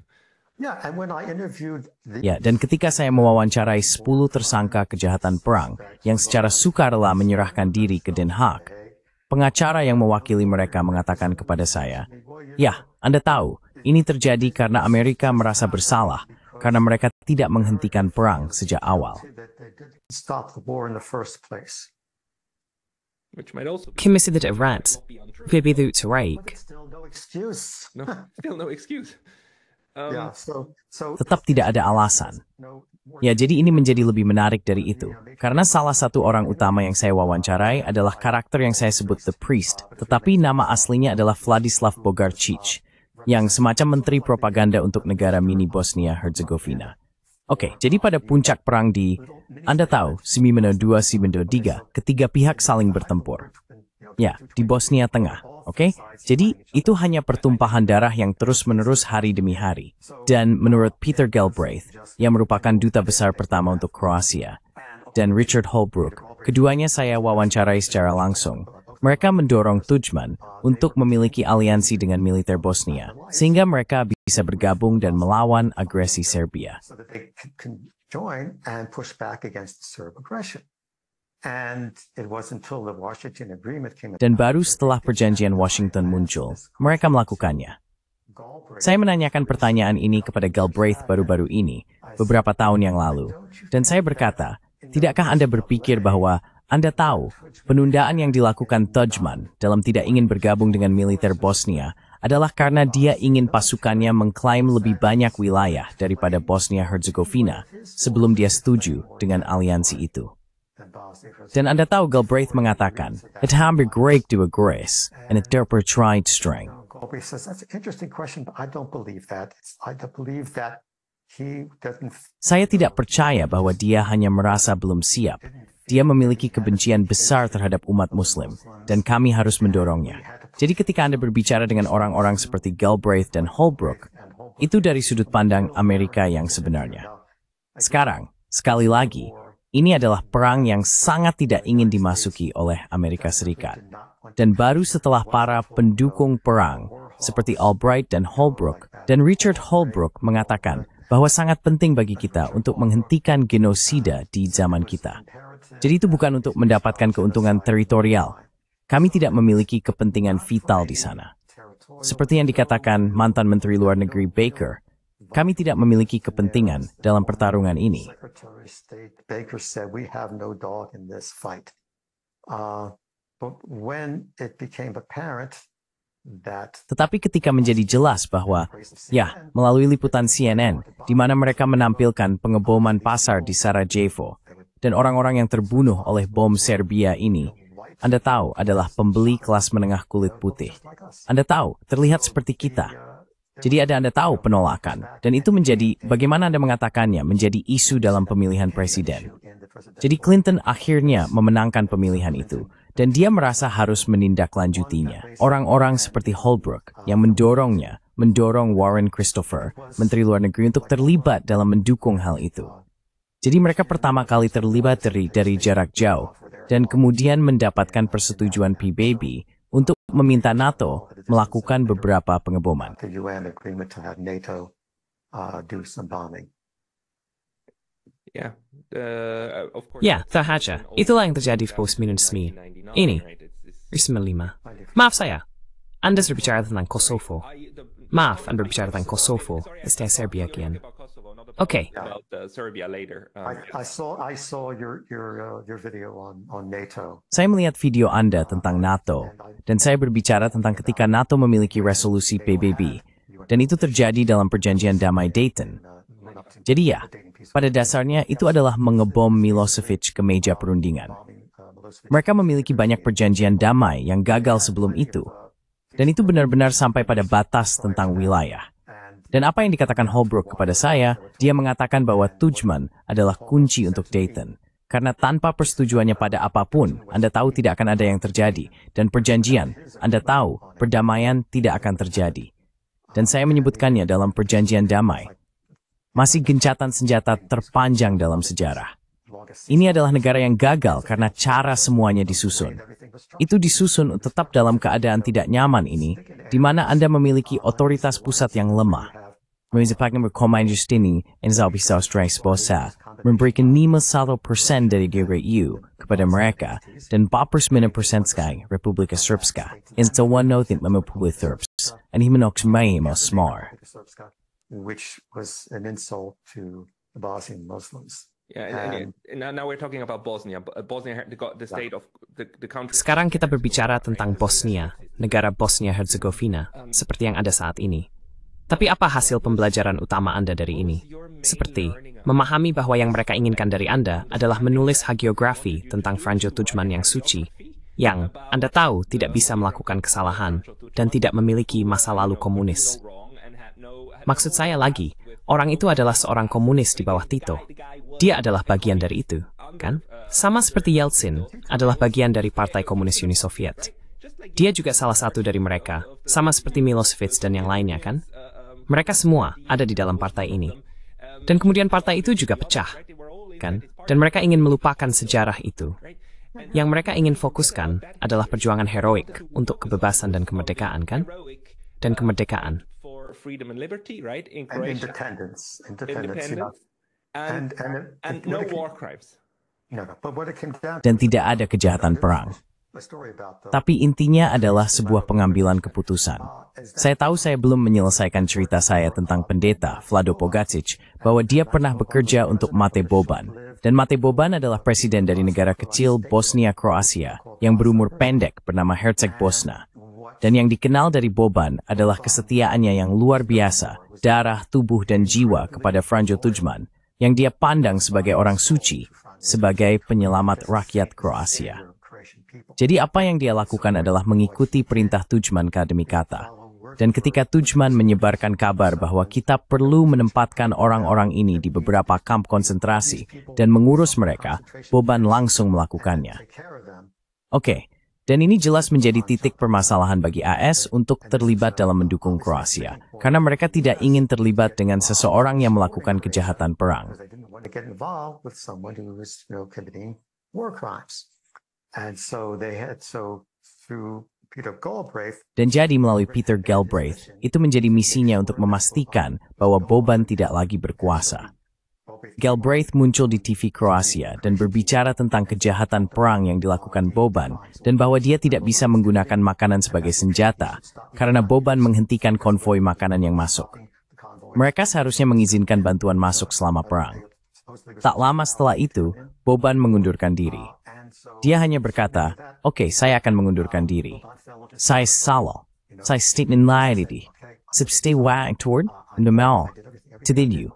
Yeah, and when I interviewed Ya, dan ketika saya mewawancarai 10 tersangka kejahatan perang yang secara sukarela menyerahkan diri ke Den Haag, pengacara yang mewakili mereka mengatakan kepada saya, ya, Anda tahu, ini terjadi karena Amerika merasa bersalah, karena mereka tidak menghentikan perang sejak awal. Stop the war in the first place. Which might also be Kimisi that rat. Maybe the to rake. Still no excuse. still no excuse. Yeah, so Tetap tidak ada alasan. no more Ya, jadi ini menjadi lebih menarik dari itu. Karena salah satu orang utama yang saya wawancarai adalah karakter yang saya sebut The Priest, tetapi nama aslinya adalah Vladislav Bogarčić, yang semacam menteri propaganda untuk negara mini Bosnia-Herzegovina. Oke, jadi pada puncak perang di, Anda tahu, 1992, ketiga pihak saling bertempur. Ya, di Bosnia Tengah, oke? Jadi, itu hanya pertumpahan darah yang terus-menerus hari demi hari. Dan menurut Peter Galbraith, yang merupakan duta besar pertama untuk Kroasia, dan Richard Holbrooke, keduanya saya wawancarai secara langsung. Mereka mendorong Tudjman untuk memiliki aliansi dengan militer Bosnia, sehingga mereka bisa bergabung dan melawan agresi Serbia. so that they can join and push back against the Serb aggression. And it wasn't until the Washington Agreement came Dan baru setelah perjanjian Washington muncul, mereka melakukannya. Saya menanyakan pertanyaan ini kepada Galbraith baru-baru ini, beberapa tahun yang lalu. Dan saya berkata, tidakkah Anda berpikir bahwa Anda tahu, penundaan yang dilakukan Tudjman dalam tidak ingin bergabung dengan militer Bosnia adalah karena dia ingin pasukannya mengklaim lebih banyak wilayah daripada Bosnia-Herzegovina sebelum dia setuju dengan aliansi itu. Dan Anda tahu Galbraith mengatakan, "Het haben Greek to aggress, and it tried strength." Galbraith says, that's an interesting question, but I don't believe that. I don't believe that he doesn't. Saya tidak percaya bahwa dia hanya merasa belum siap. Dia memiliki kebencian besar terhadap umat Muslim, dan kami harus mendorongnya. Jadi ketika Anda berbicara dengan orang-orang seperti Galbraith dan Holbrooke, itu dari sudut pandang Amerika yang sebenarnya. Sekarang, sekali lagi, ini adalah perang yang sangat tidak ingin dimasuki oleh Amerika Serikat. Dan baru setelah para pendukung perang, seperti Albright dan Holbrooke, dan Richard Holbrooke mengatakan bahwa sangat penting bagi kita untuk menghentikan genosida di zaman kita. Jadi itu bukan untuk mendapatkan keuntungan teritorial. Kami tidak memiliki kepentingan vital di sana. Seperti yang dikatakan mantan Menteri Luar Negeri Baker, kami tidak memiliki kepentingan dalam pertarungan ini. Secretary of State Baker said, we have no dog in this fight. But when it became apparent that Tetapi ketika menjadi jelas bahwa, ya, melalui liputan CNN, di mana mereka menampilkan pengeboman pasar di Sarajevo, dan orang-orang yang terbunuh oleh bom Serbia ini, Anda tahu adalah pembeli kelas menengah kulit putih. Anda tahu, terlihat seperti kita. Jadi Anda tahu penolakan, dan itu menjadi, bagaimana Anda mengatakannya, menjadi isu dalam pemilihan presiden. Jadi Clinton akhirnya memenangkan pemilihan itu, dan dia merasa harus menindaklanjutinya. Orang-orang seperti Holbrooke yang mendorongnya, mendorong Warren Christopher, Menteri Luar Negeri, untuk terlibat dalam mendukung hal itu. Jadi mereka pertama kali terlibat dari jarak jauh, dan kemudian mendapatkan persetujuan PBB untuk meminta NATO melakukan beberapa pengeboman. the UN agreement to have NATO do some bombing. Yeah. Of course. Ya, Thahaja. Itulah yang terjadi di pos minus SMI. Ini, Risma 5. Maaf saya. Anda berbicara tentang Kosovo. Maaf, Anda berbicara tentang Kosovo. Istilah Serbia kian. Oke. About Serbia later. I saw your video on NATO. Saya melihat video Anda tentang NATO, dan saya berbicara tentang ketika NATO memiliki resolusi PBB, dan itu terjadi dalam perjanjian damai Dayton. Jadi ya, pada dasarnya itu adalah mengebom Milosevic ke meja perundingan. Mereka memiliki banyak perjanjian damai yang gagal sebelum itu, dan itu benar-benar sampai pada batas tentang wilayah. Dan apa yang dikatakan Holbrooke kepada saya, dia mengatakan bahwa Tudjman adalah kunci untuk Dayton. Karena tanpa persetujuannya pada apapun, Anda tahu tidak akan ada yang terjadi. Dan perjanjian, Anda tahu, perdamaian tidak akan terjadi. Dan saya menyebutkannya dalam perjanjian damai. Masih gencatan senjata terpanjang dalam sejarah. Ini adalah negara yang gagal karena cara semuanya disusun. Itu disusun tetap dalam keadaan tidak nyaman ini, di mana Anda memiliki otoritas pusat yang lemah. Menunjukkan rekomendasi Justini yang bisa Australia memberikan 51% dari GRU kepada mereka dan 49% sekarang Republika Srpska yang sewannotin memiliki Serbs and himenoks may smar. Which was an insult to the Bosnian Muslims. Yeah, and now we're talking about Bosnia. Bosnia, the state of the country. Sekarang kita berbicara tentang Bosnia, negara Bosnia-Herzegovina, seperti yang ada saat ini. Tapi apa hasil pembelajaran utama Anda dari ini? Seperti memahami bahwa yang mereka inginkan dari Anda adalah menulis hagiografi tentang Franjo Tuđman yang suci, yang Anda tahu tidak bisa melakukan kesalahan dan tidak memiliki masa lalu komunis. Maksud saya lagi, orang itu adalah seorang komunis di bawah Tito. Dia adalah bagian dari itu, kan? Sama seperti Yeltsin adalah bagian dari Partai Komunis Uni Soviet. Dia juga salah satu dari mereka, sama seperti Milosevic dan yang lainnya, kan? Mereka semua ada di dalam partai ini. Dan kemudian partai itu juga pecah, kan? Dan mereka ingin melupakan sejarah itu. Yang mereka ingin fokuskan adalah perjuangan heroik untuk kebebasan dan kemerdekaan, kan? Dan kemerdekaan. Independence. And no war crimes. Dan tidak ada kejahatan perang. Tapi intinya adalah sebuah pengambilan keputusan. Saya tahu saya belum menyelesaikan cerita saya tentang pendeta Vlado Pogačić bahwa dia pernah bekerja untuk Mate Boban. Dan Mate Boban adalah presiden dari negara kecil Bosnia Kroasia yang berumur pendek bernama Herceg Bosna. Dan yang dikenal dari Boban adalah kesetiaannya yang luar biasa, darah, tubuh, dan jiwa kepada Franjo Tuđman, yang dia pandang sebagai orang suci, sebagai penyelamat rakyat Kroasia. Jadi apa yang dia lakukan adalah mengikuti perintah Tuđman demi kata. Dan ketika Tuđman menyebarkan kabar bahwa kita perlu menempatkan orang-orang ini di beberapa kamp konsentrasi dan mengurus mereka, Boban langsung melakukannya. Oke, dan ini jelas menjadi titik permasalahan bagi AS untuk terlibat dalam mendukung Kroasia, karena mereka tidak ingin terlibat dengan seseorang yang melakukan kejahatan perang. Dan jadi melalui Peter Galbraith, itu menjadi misinya untuk memastikan bahwa Boban tidak lagi berkuasa. Galbraith muncul di TV Kroasia dan berbicara tentang kejahatan perang yang dilakukan Boban dan bahwa dia tidak bisa menggunakan makanan sebagai senjata karena Boban menghentikan konvoi makanan yang masuk. Mereka seharusnya mengizinkan bantuan masuk selama perang. Tak lama setelah itu, Boban mengundurkan diri. Dia hanya berkata, "Oke, saya akan mengundurkan diri. Saya salah. Saya statement lain Substay wang toward normal. Tidilyu.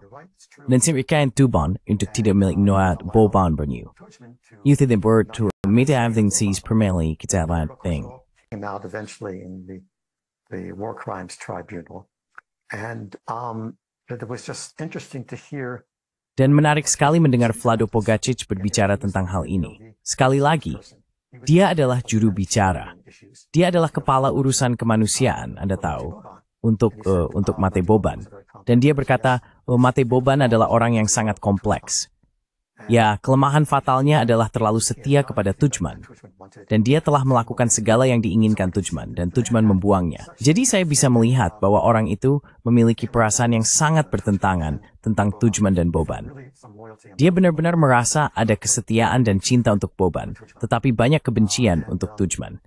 Dan simpirkan Tuban untuk tidak milik Noat Boban Bernew. You tidak to meet everything sees primarily kejahatan thing." Came out eventually in the War Crimes Tribunal. And it was just interesting to hear. Dan menarik sekali mendengar Vlado Pogačić berbicara tentang hal ini. Sekali lagi, dia adalah juru bicara. Dia adalah kepala urusan kemanusiaan, Anda tahu, untuk Mate Boban. Dan dia berkata, Mate Boban adalah orang yang sangat kompleks. Ya, kelemahan fatalnya adalah terlalu setia kepada Tuđman. Dan dia telah melakukan segala yang diinginkan Tuđman, dan Tuđman membuangnya. Jadi saya bisa melihat bahwa orang itu memiliki perasaan yang sangat bertentangan tentang Tuđman dan Boban. Dia benar-benar merasa ada kesetiaan dan cinta untuk Boban, tetapi banyak kebencian untuk Tuđman.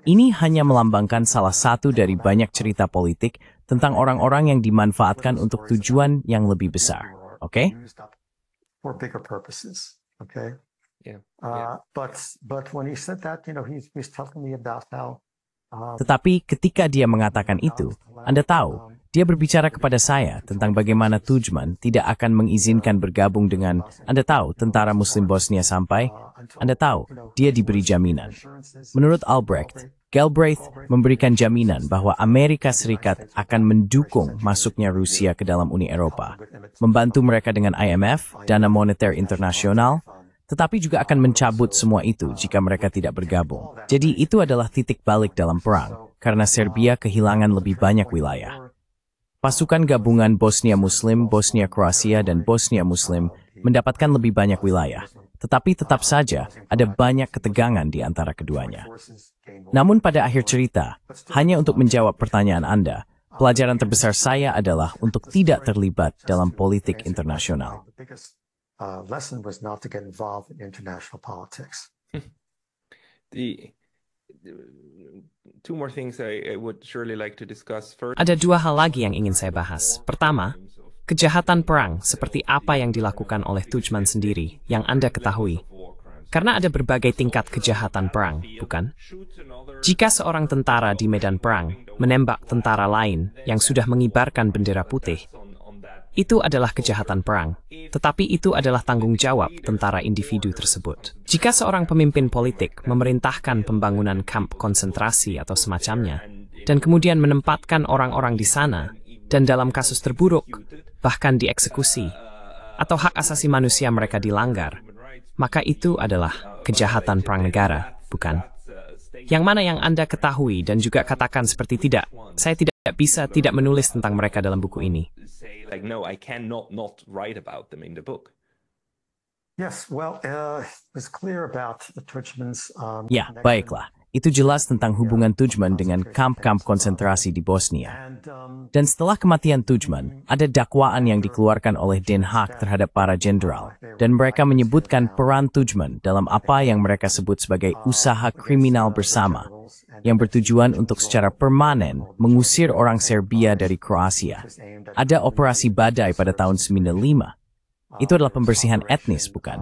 Ini hanya melambangkan salah satu dari banyak cerita politik tentang orang-orang yang dimanfaatkan untuk tujuan yang lebih besar. Oke? For bigger purposes, okay? Yeah. But when he said that, he's telling me about how. Tetapi ketika dia mengatakan itu, Anda tahu, dia berbicara kepada saya tentang bagaimana Tuđman tidak akan mengizinkan bergabung dengan, Anda tahu, tentara Muslim Bosnia sampai, Anda tahu, dia diberi jaminan. Menurut Albrecht, Galbraith memberikan jaminan bahwa Amerika Serikat akan mendukung masuknya Rusia ke dalam Uni Eropa, membantu mereka dengan IMF, Dana Moneter Internasional, tetapi juga akan mencabut semua itu jika mereka tidak bergabung. Jadi itu adalah titik balik dalam perang, karena Serbia kehilangan lebih banyak wilayah. Pasukan gabungan Bosnia Muslim, Bosnia Kroasia, dan Bosnia Muslim mendapatkan lebih banyak wilayah, tetapi tetap saja ada banyak ketegangan di antara keduanya. Namun pada akhir cerita, hanya untuk menjawab pertanyaan Anda, pelajaran terbesar saya adalah untuk tidak terlibat dalam politik internasional. Lesson was not to get involved in international politics. Two more things I would surely like to discuss. First, Ada dua hal lagi yang ingin saya bahas. Pertama, Kejahatan perang seperti apa yang dilakukan oleh Tudjman sendiri yang Anda ketahui. Karena ada berbagai tingkat kejahatan perang, bukan? Jika seorang tentara di medan perang menembak tentara lain yang sudah mengibarkan bendera putih, itu adalah kejahatan perang, tetapi itu adalah tanggung jawab tentara individu tersebut. Jika seorang pemimpin politik memerintahkan pembangunan kamp konsentrasi atau semacamnya, dan kemudian menempatkan orang-orang di sana, dan dalam kasus terburuk, bahkan dieksekusi, atau hak asasi manusia mereka dilanggar, maka itu adalah kejahatan perang negara, bukan? Yang mana yang Anda ketahui dan juga katakan seperti tidak, saya tidak bisa tidak menulis tentang mereka dalam buku ini. Ya, baiklah. Itu jelas tentang hubungan Tudjman dengan kamp-kamp konsentrasi di Bosnia. Dan setelah kematian Tudjman, ada dakwaan yang dikeluarkan oleh Den Haag terhadap para jenderal. Dan mereka menyebutkan peran Tudjman dalam apa yang mereka sebut sebagai usaha kriminal bersama, yang bertujuan untuk secara permanen mengusir orang Serbia dari Kroasia. Ada operasi Badai pada tahun 1995. Itu adalah pembersihan etnis, bukan?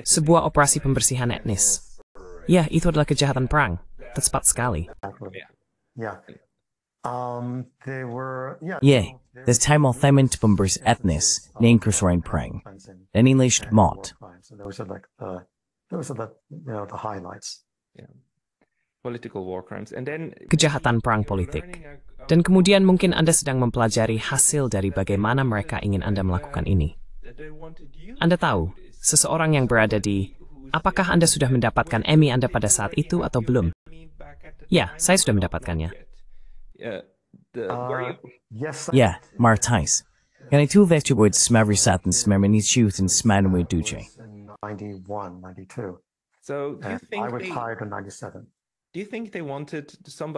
Sebuah operasi pembersihan etnis. Ya, itu adalah kejahatan perang. Tepat sekali. Ja, destijdsmoment pembers etnis, neenkruisering perang. Dan inleest mot. Kejahatan perang politik. Dan kemudian mungkin Anda sedang mempelajari hasil dari bagaimana mereka ingin Anda melakukan ini. Anda tahu, seseorang yang berada di... Apakah Anda sudah mendapatkan Emmy Anda pada saat itu atau belum? Ya, saya sudah mendapatkannya. Ja, maar Thijs. Kan itu weten ooit smavrisaten smermenitschut en smanwe duje?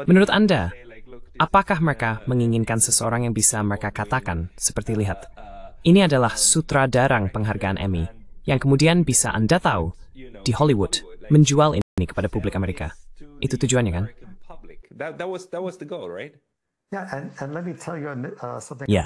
Menurut Anda, apakah mereka menginginkan seseorang yang bisa mereka katakan, seperti lihat, ini adalah sutradarang penghargaan Emmy, yang kemudian bisa Anda tahu, di Hollywood, menjual ini kepada publik Amerika. Itu tujuannya, kan? Ya,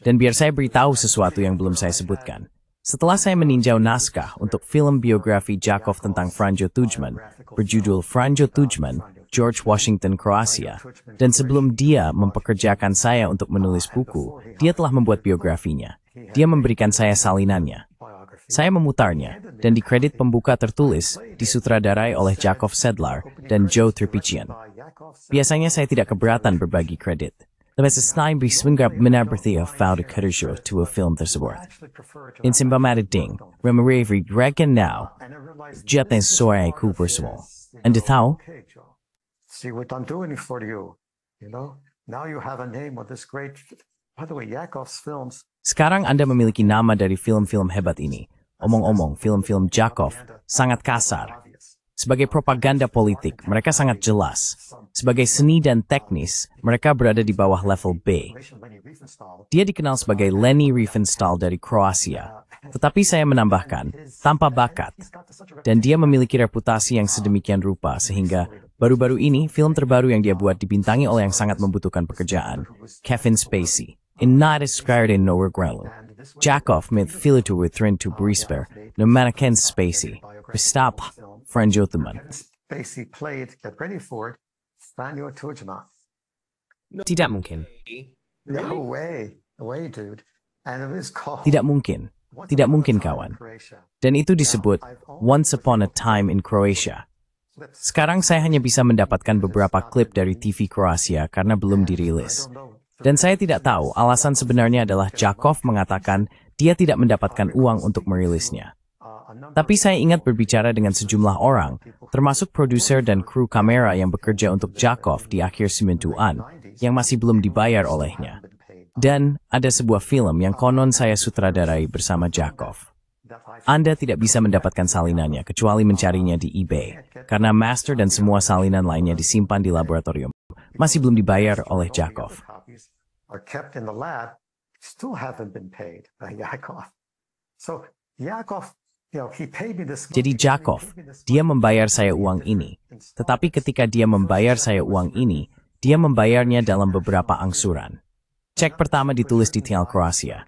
dan biar saya beritahu sesuatu yang belum saya sebutkan. Setelah saya meninjau naskah untuk film biografi Jakov tentang Franjo Tudjman, berjudul Franjo Tudjman, George Washington, Kroasia, dan sebelum dia mempekerjakan saya untuk menulis buku, dia telah membuat biografinya. Dia memberikan saya salinannya. Saya memutarnya, dan di kredit pembuka tertulis, disutradarai oleh Jakov Sedlar dan Joe Trpician. Biasanya saya tidak keberatan berbagi kredit. Tapi sesnaim biswinggap menaberti of found a cuttershow to a film tersebut. In simbamada ding, remarevi regen now, jaten soy cooper small. And the thou? See what I'm doing for you. You know, now you have a name of this great, by the way, Yakov's films. Sekarang Anda memiliki nama dari film-film hebat ini. Omong-omong, film-film Jakov sangat kasar. Sebagai propaganda politik, mereka sangat jelas. Sebagai seni dan teknis, mereka berada di bawah level B. Dia dikenal sebagai Leni Riefenstahl dari Kroasia. Tetapi saya menambahkan, tanpa bakat. Dan dia memiliki reputasi yang sedemikian rupa sehingga baru-baru ini film terbaru yang dia buat dibintangi oleh yang sangat membutuhkan pekerjaan, Kevin Spacey. In Night Scared in Nowhere Grelu. Jakov med Filito with Trent to Brisper, no mannequin Spacey. Bestap, Franjo Tudjman. Spacey played, get ready for it, Franjo Tudjman. Tidak mungkin. No way, dude. And it was called... Tidak mungkin. Tidak mungkin, kawan. Dan itu disebut Once Upon a Time in Croatia. Sekarang saya hanya bisa mendapatkan beberapa klip dari TV Kroasia karena belum dirilis. Dan saya tidak tahu, alasan sebenarnya adalah Jakov mengatakan dia tidak mendapatkan uang untuk merilisnya. Tapi saya ingat berbicara dengan sejumlah orang, termasuk produser dan kru kamera yang bekerja untuk Jakov di akhir 90-an, yang masih belum dibayar olehnya. Dan ada sebuah film yang konon saya sutradarai bersama Jakov. Anda tidak bisa mendapatkan salinannya kecuali mencarinya di eBay, karena master dan semua salinan lainnya disimpan di laboratorium. Masih belum dibayar oleh Jakov. Are kept in the lab, still haven't been paid by Yakov. So Yakov, you know, he paid me this. Jadi Jakov, dia membayar saya uang ini. Tetapi ketika dia membayar saya uang ini, dia membayarnya dalam beberapa angsuran. Cek pertama ditulis di tinggal Kroasia.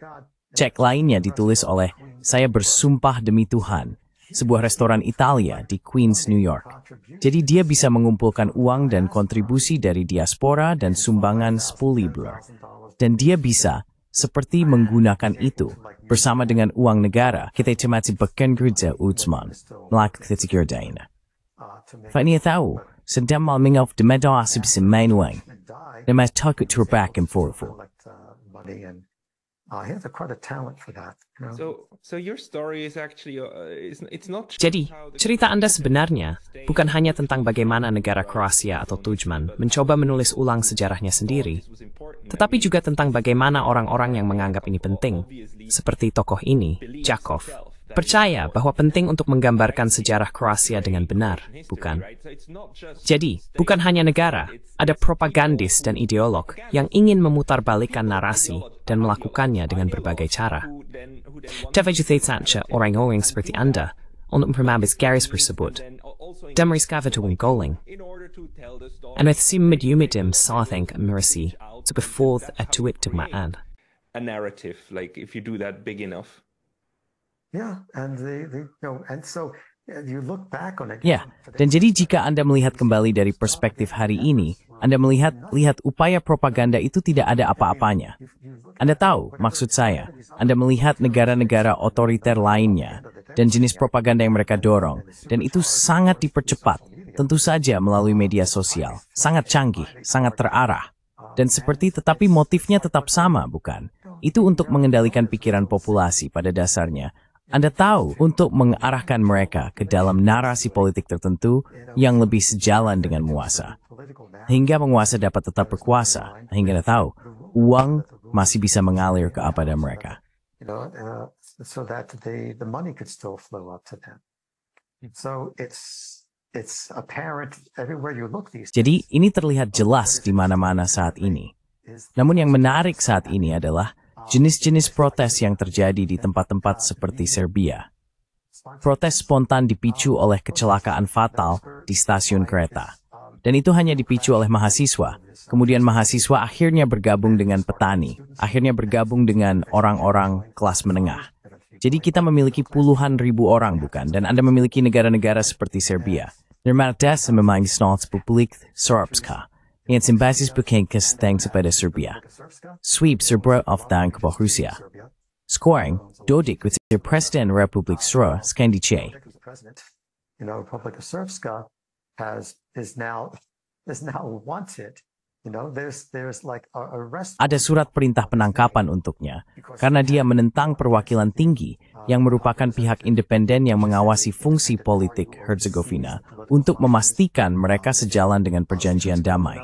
Cek lainnya ditulis oleh "Saya bersumpah demi Tuhan", sebuah restoran Italia di Queens, New York. Jadi dia bisa mengumpulkan uang dan kontribusi dari diaspora dan sumbangan 10.000. Dan dia bisa, seperti menggunakan itu, bersama dengan uang negara, kita cemati bekerja Utsman, melakukan kerjaan. Fanya tahu, sedang malmingaf de medasi bisa main uang, dan mas takut terbak and forful. He has quite a talent for that. So your story is actually it's not. Jadi, cerita Anda sebenarnya bukan hanya tentang bagaimana negara Kroasia atau Tudjman mencoba menulis ulang sejarahnya sendiri, tetapi juga tentang bagaimana orang-orang yang menganggap ini penting, seperti tokoh ini, Jakov, percaya bahwa penting untuk menggambarkan sejarah Kroasia dengan benar, bukan? Jadi, bukan hanya negara, ada propagandis dan ideolog yang ingin memutarbalikkan narasi dan melakukannya dengan berbagai cara. Thatcher orang-orang seperti Anda untuk mempermabis garis tersebut dan mereka goling. And with simid-yumidim satheng mercy to go forth at to it to ma'an. A narrative, like if you do that big enough. Yeah, and so you look back on it. Ya, dan jadi jika Anda melihat kembali dari perspektif hari ini, Anda melihat upaya propaganda itu tidak ada apa-apanya. Anda tahu, maksud saya, Anda melihat negara-negara otoriter lainnya dan jenis propaganda yang mereka dorong, dan itu sangat dipercepat, tentu saja melalui media sosial, sangat canggih, sangat terarah. Dan tetapi motifnya tetap sama, bukan? Itu untuk mengendalikan pikiran populasi pada dasarnya. Anda tahu, untuk mengarahkan mereka ke dalam narasi politik tertentu yang lebih sejalan dengan penguasa. Hingga penguasa dapat tetap berkuasa, hingga Anda tahu, uang masih bisa mengalir ke kepada mereka. So that the money could still flow up to them. So it's apparent everywhere you look these days. Jadi ini terlihat jelas di mana-mana saat ini. Namun yang menarik saat ini adalah jenis-jenis protes yang terjadi di tempat-tempat seperti Serbia. Protes spontan dipicu oleh kecelakaan fatal di stasiun kereta. Dan itu hanya dipicu oleh mahasiswa. Kemudian mahasiswa akhirnya bergabung dengan petani, akhirnya bergabung dengan orang-orang kelas menengah. Jadi kita memiliki puluhan ribu orang, bukan? Dan Anda memiliki negara-negara seperti Serbia. Nermatas memang publik Srpska. Yang simbasis bukan kesteng kepada Serbia. Sweep Serbia of the Rusia. Scoring, Dodik with the President Republik Srpska Skandice. Republic of Srpska is now wanted. There's like a arrest. Ada surat perintah penangkapan untuknya karena dia menentang perwakilan tinggi yang merupakan pihak independen yang mengawasi fungsi politik Herzegovina untuk memastikan mereka sejalan dengan perjanjian damai.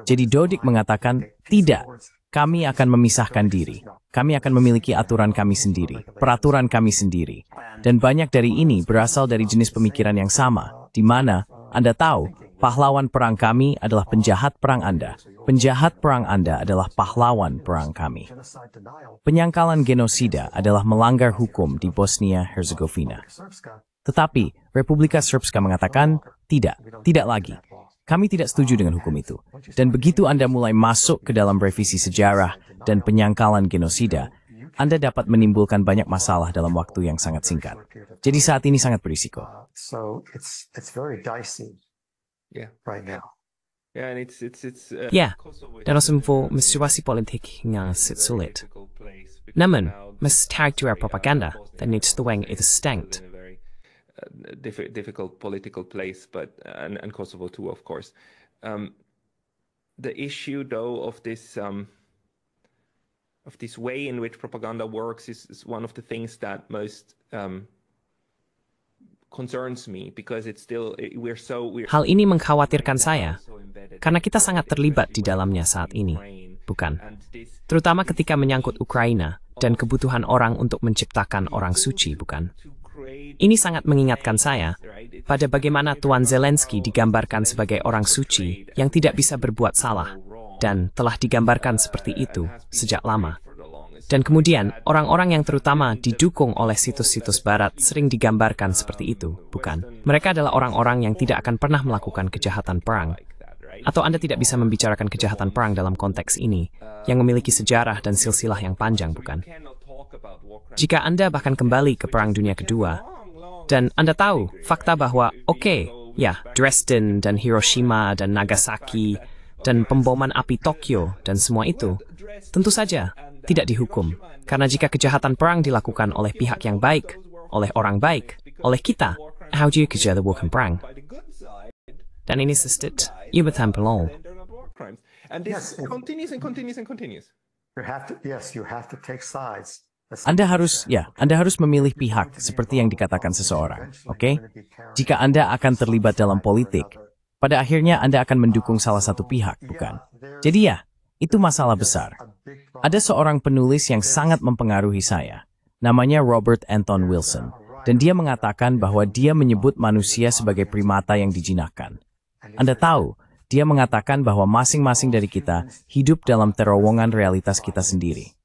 Jadi Dodik mengatakan, tidak, kami akan memisahkan diri. Kami akan memiliki aturan kami sendiri, peraturan kami sendiri. Dan banyak dari ini berasal dari jenis pemikiran yang sama, di mana Anda tahu, pahlawan perang kami adalah penjahat perang Anda. Penjahat perang Anda adalah pahlawan perang kami. Penyangkalan genosida adalah melanggar hukum di Bosnia-Herzegovina. Tetapi, Republika Srpska mengatakan, tidak lagi. Kami tidak setuju dengan hukum itu. Dan begitu Anda mulai masuk ke dalam revisi sejarah dan penyangkalan genosida, Anda dapat menimbulkan banyak masalah dalam waktu yang sangat singkat. Jadi saat ini sangat berisiko. So it's very dicey. Right now. Yeah, and it's Ya, dalam semua situasi politik yang sulit. Namun, karakter propaganda dan itu yang itu stenged. Difficult political place, but and Kosovo too, of course. The issue, though, of this way in which propaganda works is one of the things that most concerns me, because it's still Hal ini mengkhawatirkan saya, karena kita sangat terlibat di dalamnya saat ini, bukan? Terutama ketika menyangkut Ukraina dan kebutuhan orang untuk menciptakan orang suci, bukan? Ini sangat mengingatkan saya pada bagaimana Tuan Zelensky digambarkan sebagai orang suci yang tidak bisa berbuat salah, dan telah digambarkan seperti itu sejak lama. Dan kemudian, orang-orang yang terutama didukung oleh situs-situs barat sering digambarkan seperti itu, bukan? Mereka adalah orang-orang yang tidak akan pernah melakukan kejahatan perang. Atau Anda tidak bisa membicarakan kejahatan perang dalam konteks ini, yang memiliki sejarah dan silsilah yang panjang, bukan? Jika Anda bahkan kembali ke Perang Dunia Kedua, dan Anda tahu fakta bahwa, Dresden dan Hiroshima dan Nagasaki, dan pemboman api Tokyo, dan semua itu, tentu saja tidak dihukum. Karena jika kejahatan perang dilakukan oleh pihak yang baik, oleh orang baik, oleh kita, kejahatan perang. Dan ini sistit, ibatan pelol. And this continues and continues and continues. You have to take sides. Anda harus memilih pihak seperti yang dikatakan seseorang, oke? Jika Anda akan terlibat dalam politik, pada akhirnya Anda akan mendukung salah satu pihak, bukan? Jadi itu masalah besar. Ada seorang penulis yang sangat mempengaruhi saya, namanya Robert Anton Wilson, dan dia mengatakan bahwa dia menyebut manusia sebagai primata yang dijinakkan. Anda tahu, dia mengatakan bahwa masing-masing dari kita hidup dalam terowongan realitas kita sendiri.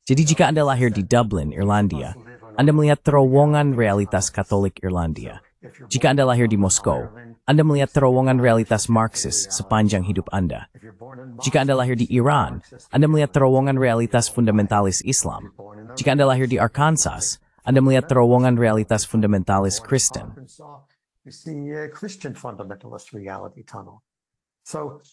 Jadi jika Anda lahir di Dublin, Irlandia, Anda melihat terowongan realitas Katolik Irlandia. Jika Anda lahir di Moskow, Anda melihat terowongan realitas Marxis sepanjang hidup Anda. Jika Anda lahir di Iran, Anda melihat terowongan realitas fundamentalis Islam. Jika Anda lahir di Arkansas, Anda melihat terowongan realitas fundamentalis Kristen. You see a Christian fundamentalist reality tunnel. So,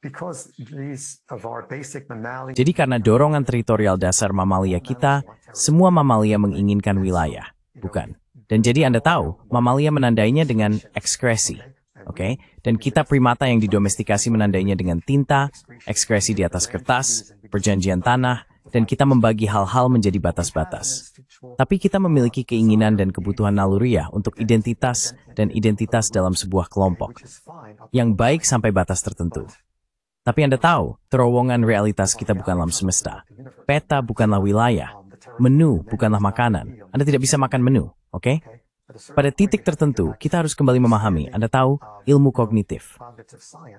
because these of our basic mammalian... Jadi karena dorongan teritorial dasar mamalia kita, semua mamalia menginginkan wilayah, bukan? Dan jadi Anda tahu, mamalia menandainya dengan ekskresi, oke? Dan kita primata yang didomestikasi menandainya dengan tinta, ekskresi di atas kertas, perjanjian tanah, dan kita membagi hal-hal menjadi batas-batas. Tapi kita memiliki keinginan dan kebutuhan naluriah untuk identitas dan identitas dalam sebuah kelompok, yang baik sampai batas tertentu. Tapi Anda tahu, terowongan realitas kita bukan alam semesta. Peta bukanlah wilayah. Menu bukanlah makanan. Anda tidak bisa makan menu, oke? Pada titik tertentu, kita harus kembali memahami, Anda tahu, ilmu kognitif.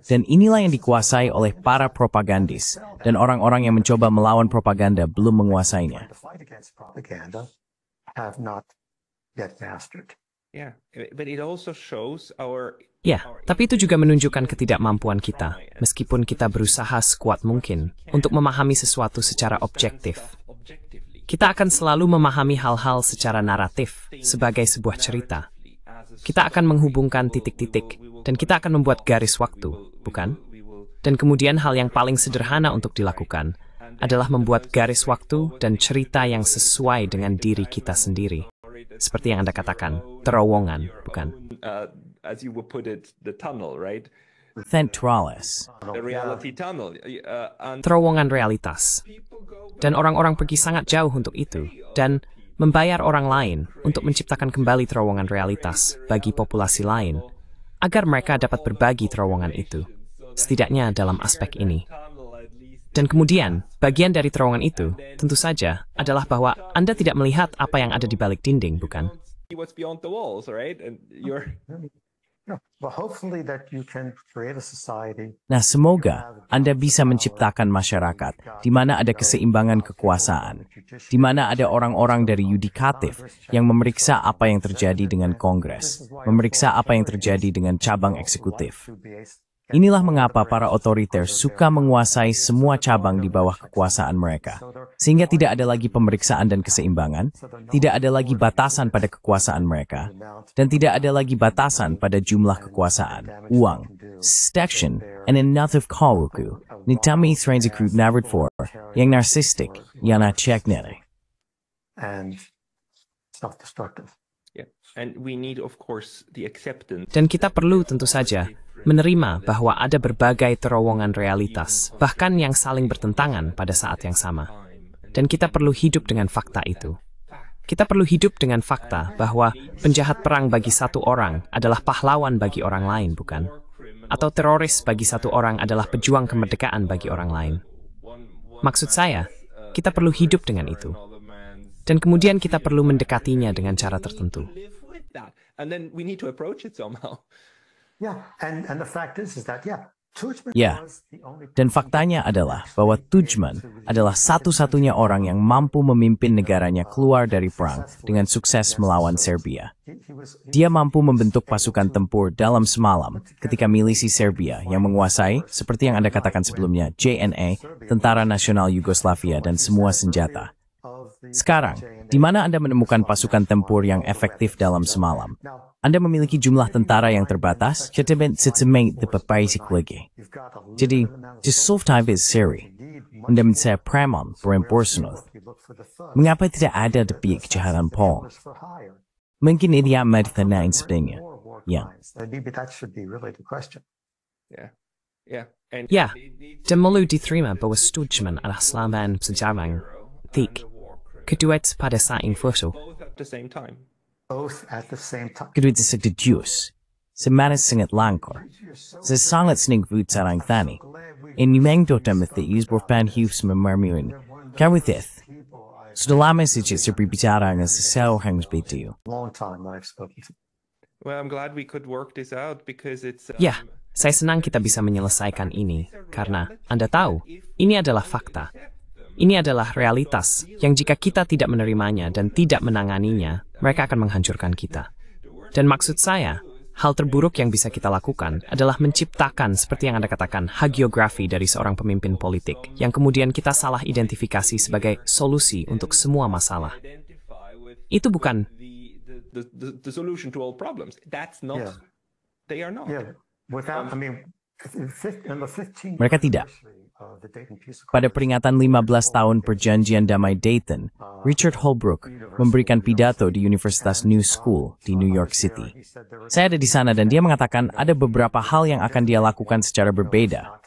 Dan inilah yang dikuasai oleh para propagandis, dan orang-orang yang mencoba melawan propaganda belum menguasainya. Tapi itu juga menunjukkan ketidakmampuan kita, meskipun kita berusaha sekuat mungkin untuk memahami sesuatu secara objektif. Kita akan selalu memahami hal-hal secara naratif, sebagai sebuah cerita. Kita akan menghubungkan titik-titik, dan kita akan membuat garis waktu, bukan? Dan kemudian hal yang paling sederhana untuk dilakukan adalah membuat garis waktu dan cerita yang sesuai dengan diri kita sendiri. Seperti yang Anda katakan, terowongan, bukan? As you would put it, the tunnel, right? Centralis. The reality tunnel. Terowongan realitas. Dan orang-orang pergi sangat jauh untuk itu, dan membayar orang lain untuk menciptakan kembali terowongan realitas bagi populasi lain, agar mereka dapat berbagi terowongan itu, setidaknya dalam aspek ini. Dan kemudian, bagian dari terowongan itu, tentu saja, adalah bahwa Anda tidak melihat apa yang ada di balik dinding, bukan? Nah, semoga Anda bisa menciptakan masyarakat di mana ada keseimbangan kekuasaan, di mana ada orang-orang dari yudikatif yang memeriksa apa yang terjadi dengan Kongres, memeriksa apa yang terjadi dengan cabang eksekutif. Inilah mengapa para otoriter suka menguasai semua cabang di bawah kekuasaan mereka. Sehingga tidak ada lagi pemeriksaan dan keseimbangan, tidak ada lagi batasan pada kekuasaan mereka, dan tidak ada lagi batasan pada jumlah kekuasaan, uang, station, and enough kawuku, nitami transikrut narid for, yang narsistik, yang nachek nere. And self-destructive. And we need, of course, the acceptance. Dan kita perlu tentu saja menerima bahwa ada berbagai terowongan realitas, bahkan yang saling bertentangan pada saat yang sama. Dan kita perlu hidup dengan fakta itu. Kita perlu hidup dengan fakta bahwa penjahat perang bagi satu orang adalah pahlawan bagi orang lain, bukan? Atau teroris bagi satu orang adalah pejuang kemerdekaan bagi orang lain. Maksud saya, kita perlu hidup dengan itu. Dan kemudian kita perlu mendekatinya dengan cara tertentu. And then we need to approach it somehow. Yeah, and the fact is that Ya, dan faktanya adalah bahwa Tudjman adalah satu-satunya orang yang mampu memimpin negaranya keluar dari perang dengan sukses melawan Serbia. Dia mampu membentuk pasukan tempur dalam semalam ketika milisi Serbia yang menguasai, seperti yang Anda katakan sebelumnya, JNA, Tentara Nasional Yugoslavia, dan semua senjata. Sekarang, di mana Anda menemukan pasukan tempur yang efektif dalam semalam? Anda memiliki jumlah tentara yang terbatas, jadi, Jusuftavis seri, Anda saya Pramon, Beremporsunoth. Mengapa tidak ada depi kejahatan Paul? Mungkin ini amat dan sebagainya. Ya. Ya, dan perlu diterima bahwa Tudjman adalah selambaan sejarah antik. Kedua pada saing foto. Kedua segedius, semana sangat langkor. Sesangat senang food sarang thani. Inyumeng dotam at the isborpan hufs memarmuin. Kawithith. Sudah lama sejak saya berbicara dengan seseorang seperti itu. Well, I'm glad we could work this out because it's Ya, saya senang kita bisa menyelesaikan ini karena Anda tahu, ini adalah fakta. Ini adalah realitas yang jika kita tidak menerimanya dan tidak menanganinya, mereka akan menghancurkan kita. Dan maksud saya, hal terburuk yang bisa kita lakukan adalah menciptakan seperti yang Anda katakan hagiografi dari seorang pemimpin politik yang kemudian kita salah identifikasi sebagai solusi untuk semua masalah. Itu bukan the solution to all problems. That's not. They are not. Mereka tidak. Pada peringatan 15 tahun Perjanjian Damai Dayton, Richard Holbrooke memberikan pidato di Universitas New School di New York City. Saya ada di sana dan dia mengatakan ada beberapa hal yang akan dia lakukan secara berbeda.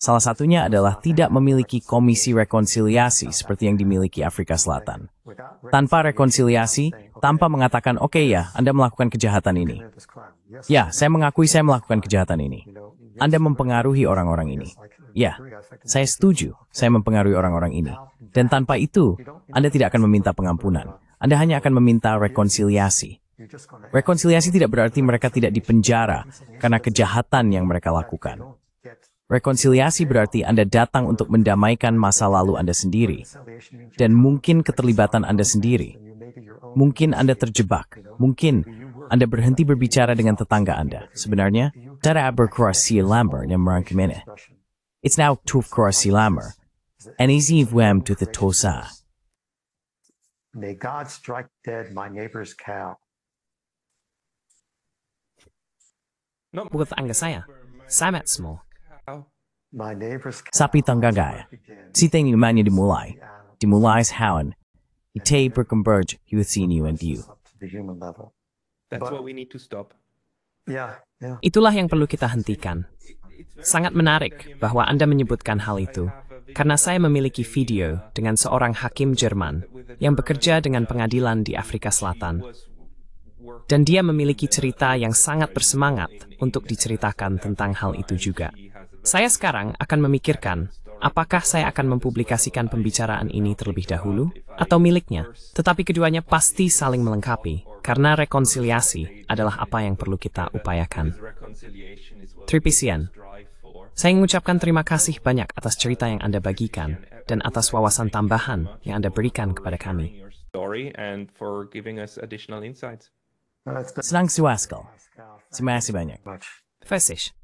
Salah satunya adalah tidak memiliki komisi rekonsiliasi seperti yang dimiliki Afrika Selatan. Tanpa rekonsiliasi, tanpa mengatakan, oke ya, Anda melakukan kejahatan ini. Ya, saya mengakui saya melakukan kejahatan ini. Anda mempengaruhi orang-orang ini. Ya, saya setuju, saya mempengaruhi orang-orang ini. Dan tanpa itu, Anda tidak akan meminta pengampunan. Anda hanya akan meminta rekonsiliasi. Rekonsiliasi tidak berarti mereka tidak dipenjara karena kejahatan yang mereka lakukan. Rekonsiliasi berarti Anda datang untuk mendamaikan masa lalu Anda sendiri. Dan mungkin keterlibatan Anda sendiri. Mungkin Anda terjebak. Mungkin Anda berhenti berbicara dengan tetangga Anda. Sebenarnya, Tara Abercrombie Lambert yang merangkumnya. It's now Tuf Crossy Lammer, and easy wem to the Tosa. May God strike dead my neighbor's cow. buat angga saya. Sangat small. My neighbor's cow. Sapi tanggagaya. Siteng umanya dimulai. Dimulai hawan. Ite berconverge you and you. The human level. That's what we need to stop. Yeah. Itulah yang perlu kita hentikan. Sangat menarik bahwa Anda menyebutkan hal itu, karena saya memiliki video dengan seorang hakim Jerman yang bekerja dengan pengadilan di Afrika Selatan. Dan dia memiliki cerita yang sangat bersemangat untuk diceritakan tentang hal itu juga. Saya sekarang akan memikirkan, apakah saya akan mempublikasikan pembicaraan ini terlebih dahulu atau miliknya. Tetapi keduanya pasti saling melengkapi, karena rekonsiliasi adalah apa yang perlu kita upayakan. Tripisian. Saya mengucapkan terima kasih banyak atas cerita yang Anda bagikan dan atas wawasan tambahan yang Anda berikan kepada kami. Senang Suaskal. Terima kasih banyak. Fesish.